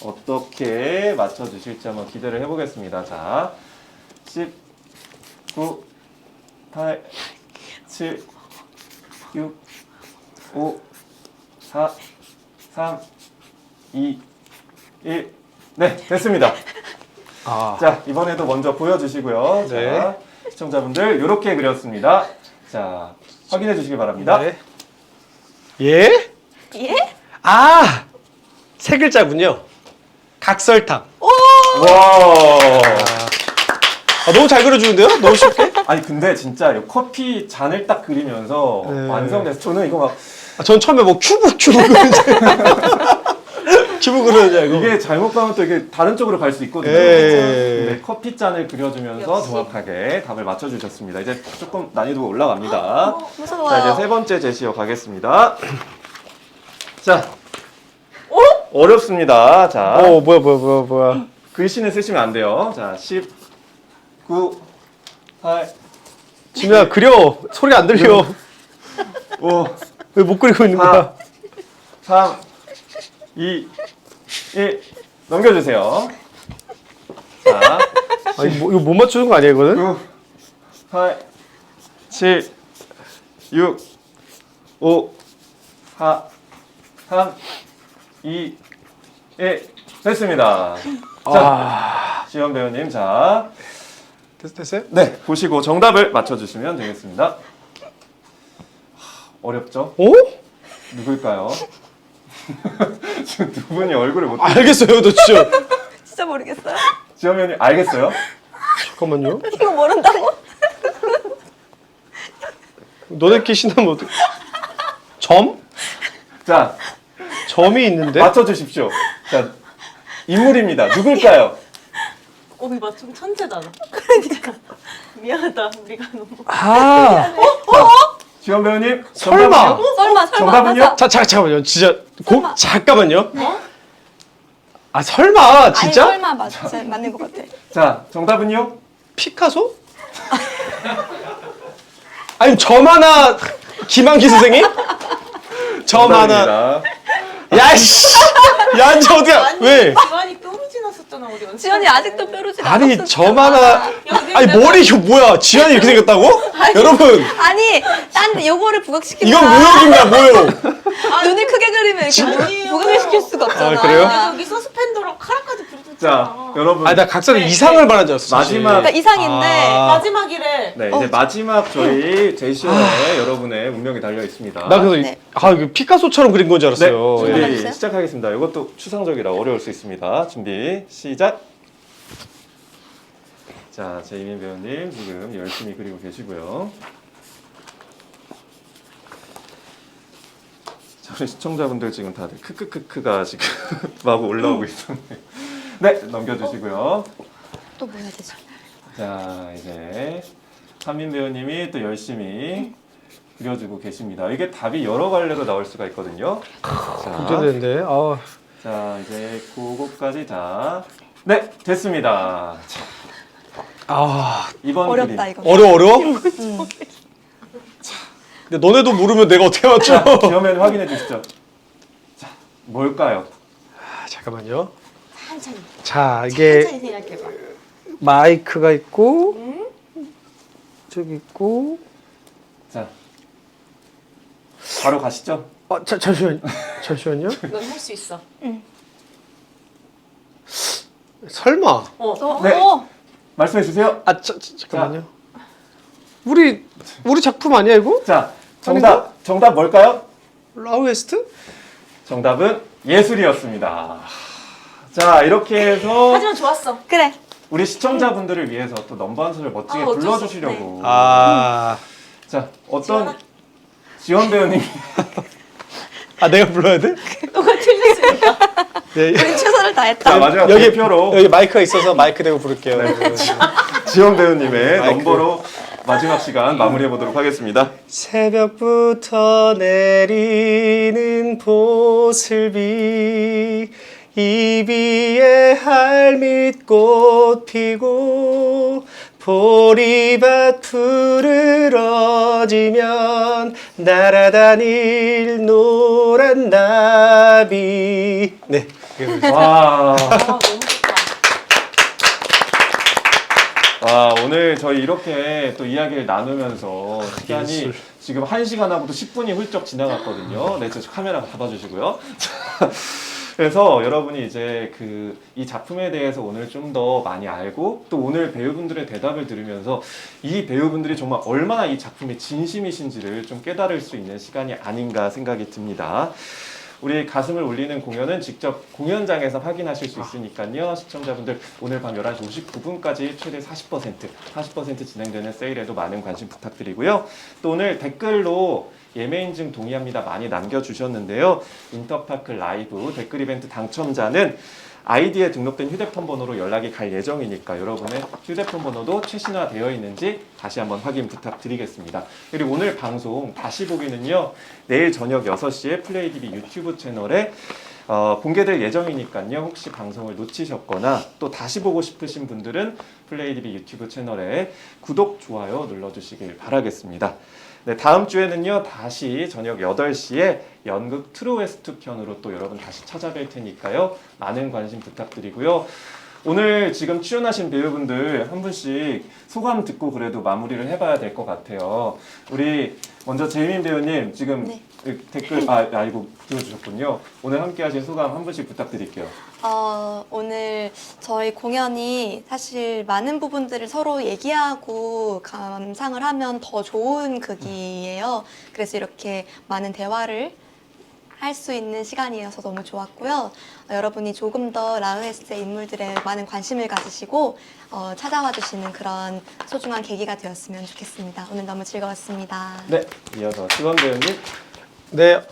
어떻게 맞춰주실지 한번 기대를 해보겠습니다. 자, 10, 9, 8, 7, 6, 5, 4, 3, 2, 1. 네, 됐습니다. 아, 자, 이번에도 먼저 보여주시고요. 네. 자, 시청자분들, 이렇게 그렸습니다. 자, 확인해 주시기 바랍니다. 네. 예? 예? 아, 세 글자군요. 각설탕. 와. 아, 너무 잘 그려주는데요? 너무 쉽게? 아니, 근데 진짜 이 커피 잔을 딱 그리면서 네. 완성돼서 저는 이거 막 아, 전 처음에 뭐 큐브 그러는지 알고. 이게 잘못 가면 또 이게 다른 쪽으로 갈 수 있거든요. 예. 근데 커피 잔을 그려주면서 역시. 정확하게 답을 맞춰주셨습니다. 이제 조금 난이도가 올라갑니다. 무서워요. 자, 이제 세 번째 제시어 가겠습니다. 자, 어렵습니다. 자, 뭐야. 글씨는 쓰시면 안 돼요. 자, 10, 9, 8, 진우야, 그려. 소리가 안 들려. 5, 왜 못 그리고 있는 4, 거야? 3, 2, 1 넘겨주세요. 자, 아니, 이거 못 맞추는 거 아니야, 이거는? 9, 8, 7, 6, 5, 4, 3, 2, 1 됐습니다. 자, 시연 배우님, 자, 됐어요? 네 보시고 정답을 맞춰주시면 되겠습니다. 어렵죠? 어? 누굴까요? 지금 두 분이 얼굴을 못. 알겠어요, 너 진짜. 진짜 모르겠어요. 지연 배우님 알겠어요? 잠깐만요. 이거 모른다고? 너네끼리 신나면 어떡해. 점? 자, 점이 있는데? 맞춰주십시오. 자, 인물입니다. 누굴까요? 우리 맞춤 천재다. 그러니까 미안하다. 우리가 너무. 아, 지연 배우님 설마. 정답은요? 설마 정답은요? 맞아. 잠깐만요. 진짜. 설마. 잠깐만요. 어? 아, 설마. 진짜? 아니, 설마 맞는 것 같아. 자, 정답은요? 피카소? 아니, 점 하나, 김한기 선생님? 점 하나. 정답입니다. 야, 씨! 야, 이제 어디야? 왜? 지환이 뾰루 지났었잖아 우리 연습. 지연이 아직도 뾰루지 아니, 않았어. 점 하나. 아니, 머리 이거 뭐야? 지한이 이렇게 생겼다고? 여러분, 아니, 딴 요거를 부각시키면 이건 모욕인가, 모욕. 눈을 크게 그리면 이렇게 아니에요. 부각을 시킬 수가 없잖아. 아, 그래요? 내가 여기 서스펜더랑 카라까지 부르셨잖아. 자, 여러분. 아니, 나 각설이 이상을 말한 줄 알았어. 사실. 마지막- 그러니까 이상인데 아. 마지막이래. 네, 이제 마지막 저희 제시어에 여러분의 운명이 달려 있습니다. 나 그래서 네. 이거 피카소처럼 그린 건 줄 네, 알았어요. 준비 예. 알았어요? 시작하겠습니다. 이것도 추상적이라 어려울 수 있습니다. 준비 시작. 자, 제이민 배우님 지금 열심히 그리고 계시고요. 자, 우리 시청자분들 지금 다들 크크크크가 지금 마구 올라오고 있었네요. 네, 넘겨주시고요. 또 뭐 해야 되지? 자, 이제 한민 배우님이 또 열심히 그려주고 계십니다. 이게 답이 여러 갈래로 나올 수가 있거든요. 자, 문제되는데. 아, 자, 이제 그거까지 자, 네, 됐습니다. 자, 아, 이번 어렵다 그림. 이거. 어려워? 음. 근데 너네도 모르면 내가 어떻게 맞춰? 자, 지어면 확인해 주시죠. 자, 뭘까요? 아, 잠깐만요. 천천히. 자, 이게 천천히 생각해봐. 마이크가 있고 저기 있고. 자, 바로 가시죠. 잠시만요. 넌 할 수 있어. 설마. 네. 말씀해 주세요. 아, 잠깐만요. 우리 작품 아니야 이거? 자, 정답 뭘까요? 라우에스트? 정답은 예술이었습니다. 자, 이렇게 해서 하지만 좋았어. 그래. 우리 시청자분들을 위해서 또 넘버 한 소절 멋지게 어쩔 수 불러주시려고. 아, 자, 어떤 지원 배우님이 아 내가 불러야 돼? 너가 틀렸으니까. 네. 우리 최선을 다했다. 자, 마지막 여기 대표로 여기 마이크가 있어서 마이크 대고 부를게요. 지원 배우님의 마이크. 넘버로 마지막 시간 마무리해 보도록 하겠습니다. 새벽부터 내리는 보슬비 이 비에 할밋꽃 피고 보리밭 푸르러지면 날아다닐 노란 나비. 네. 와, 너무 좋다. 와, 오늘 저희 이렇게 또 이야기를 나누면서 시간이 예술. 지금 1시간하고도 10분이 훌쩍 지나갔거든요. 네, 저 카메라 잡아주시고요. 그래서 여러분이 이제 이 작품에 대해서 오늘 좀 더 많이 알고 또 오늘 배우분들의 대답을 들으면서 이 배우분들이 정말 얼마나 이 작품이 진심이신지를 좀 깨달을 수 있는 시간이 아닌가 생각이 듭니다. 우리 가슴을 울리는 공연은 직접 공연장에서 확인하실 수 있으니까요. 시청자분들 오늘 밤 11시 59분까지 최대 40% 진행되는 세일에도 많은 관심 부탁드리고요. 또 오늘 댓글로 예매 인증 동의합니다 많이 남겨주셨는데요. 인터파크 라이브 댓글 이벤트 당첨자는 아이디에 등록된 휴대폰 번호로 연락이 갈 예정이니까 여러분의 휴대폰 번호도 최신화되어 있는지 다시 한번 확인 부탁드리겠습니다. 그리고 오늘 방송 다시 보기는요. 내일 저녁 6시에 플레이TV 유튜브 채널에 공개될 예정이니까요. 혹시 방송을 놓치셨거나 또 다시 보고 싶으신 분들은 플레이TV 유튜브 채널에 구독, 좋아요 눌러주시길 바라겠습니다. 네, 다음 주에는요 다시 저녁 8시에 연극 트루웨스트 편으로 또 여러분 다시 찾아뵐 테니까요 많은 관심 부탁드리고요. 오늘 지금 출연하신 배우분들 한 분씩 소감 듣고 그래도 마무리를 해봐야 될 것 같아요. 우리 먼저 재민 배우님 지금 네. 댓글 이거 들어주셨군요. 오늘 함께하신 소감 한 분씩 부탁드릴게요. 오늘 저희 공연이 사실 많은 부분들을 서로 얘기하고 감상을 하면 더 좋은 극이에요. 그래서 이렇게 많은 대화를 할 수 있는 시간이어서 너무 좋았고요. 여러분이 조금 더 라우에스의 인물들에 많은 관심을 가지시고 찾아와 주시는 그런 소중한 계기가 되었으면 좋겠습니다. 오늘 너무 즐거웠습니다. 네, 이어서 시원 배우님. 네,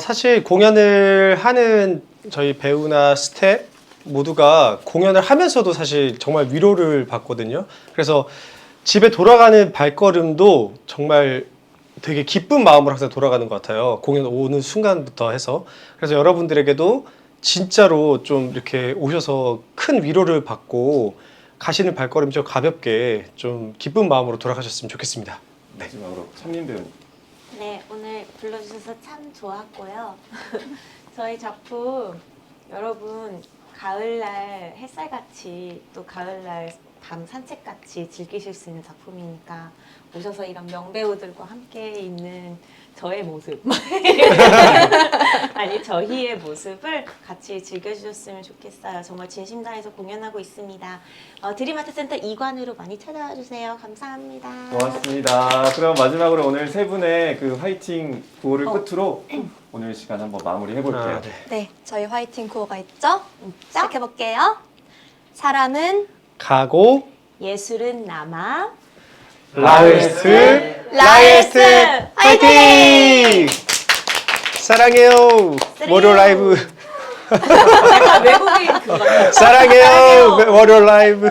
사실 공연을 하는 저희 배우나 스태프 모두가 공연을 하면서도 사실 정말 위로를 받거든요. 그래서 집에 돌아가는 발걸음도 정말 되게 기쁜 마음으로 항상 돌아가는 것 같아요. 공연 오는 순간부터 해서. 그래서 여러분들에게도 진짜로 좀 이렇게 오셔서 큰 위로를 받고 가시는 발걸음 좀 가볍게 좀 기쁜 마음으로 돌아가셨으면 좋겠습니다. 마지막으로 찬민 배우님. 네, 오늘 불러주셔서 참 좋았고요. 저희 작품 여러분 가을날 햇살같이 또 가을날 밤 산책같이 즐기실 수 있는 작품이니까 오셔서 이런 명배우들과 함께 있는 저의 모습 아니 저희의 모습을 같이 즐겨주셨으면 좋겠어요. 정말 진심 다해서 공연하고 있습니다. 드림아트 센터 2관으로 많이 찾아와 주세요. 감사합니다. 고맙습니다. 그럼 마지막으로 오늘 세 분의 그 화이팅 구호를 끝으로 오늘 시간 한번 마무리 해볼게요. 네, 저희 화이팅 구호가 있죠? 시작해볼게요. 사람은 가고 예술은 남아 라웨스트 라웨스트 화이팅! 사랑해요 월요 라이브 외국인 그거 사랑해요 월요 라이브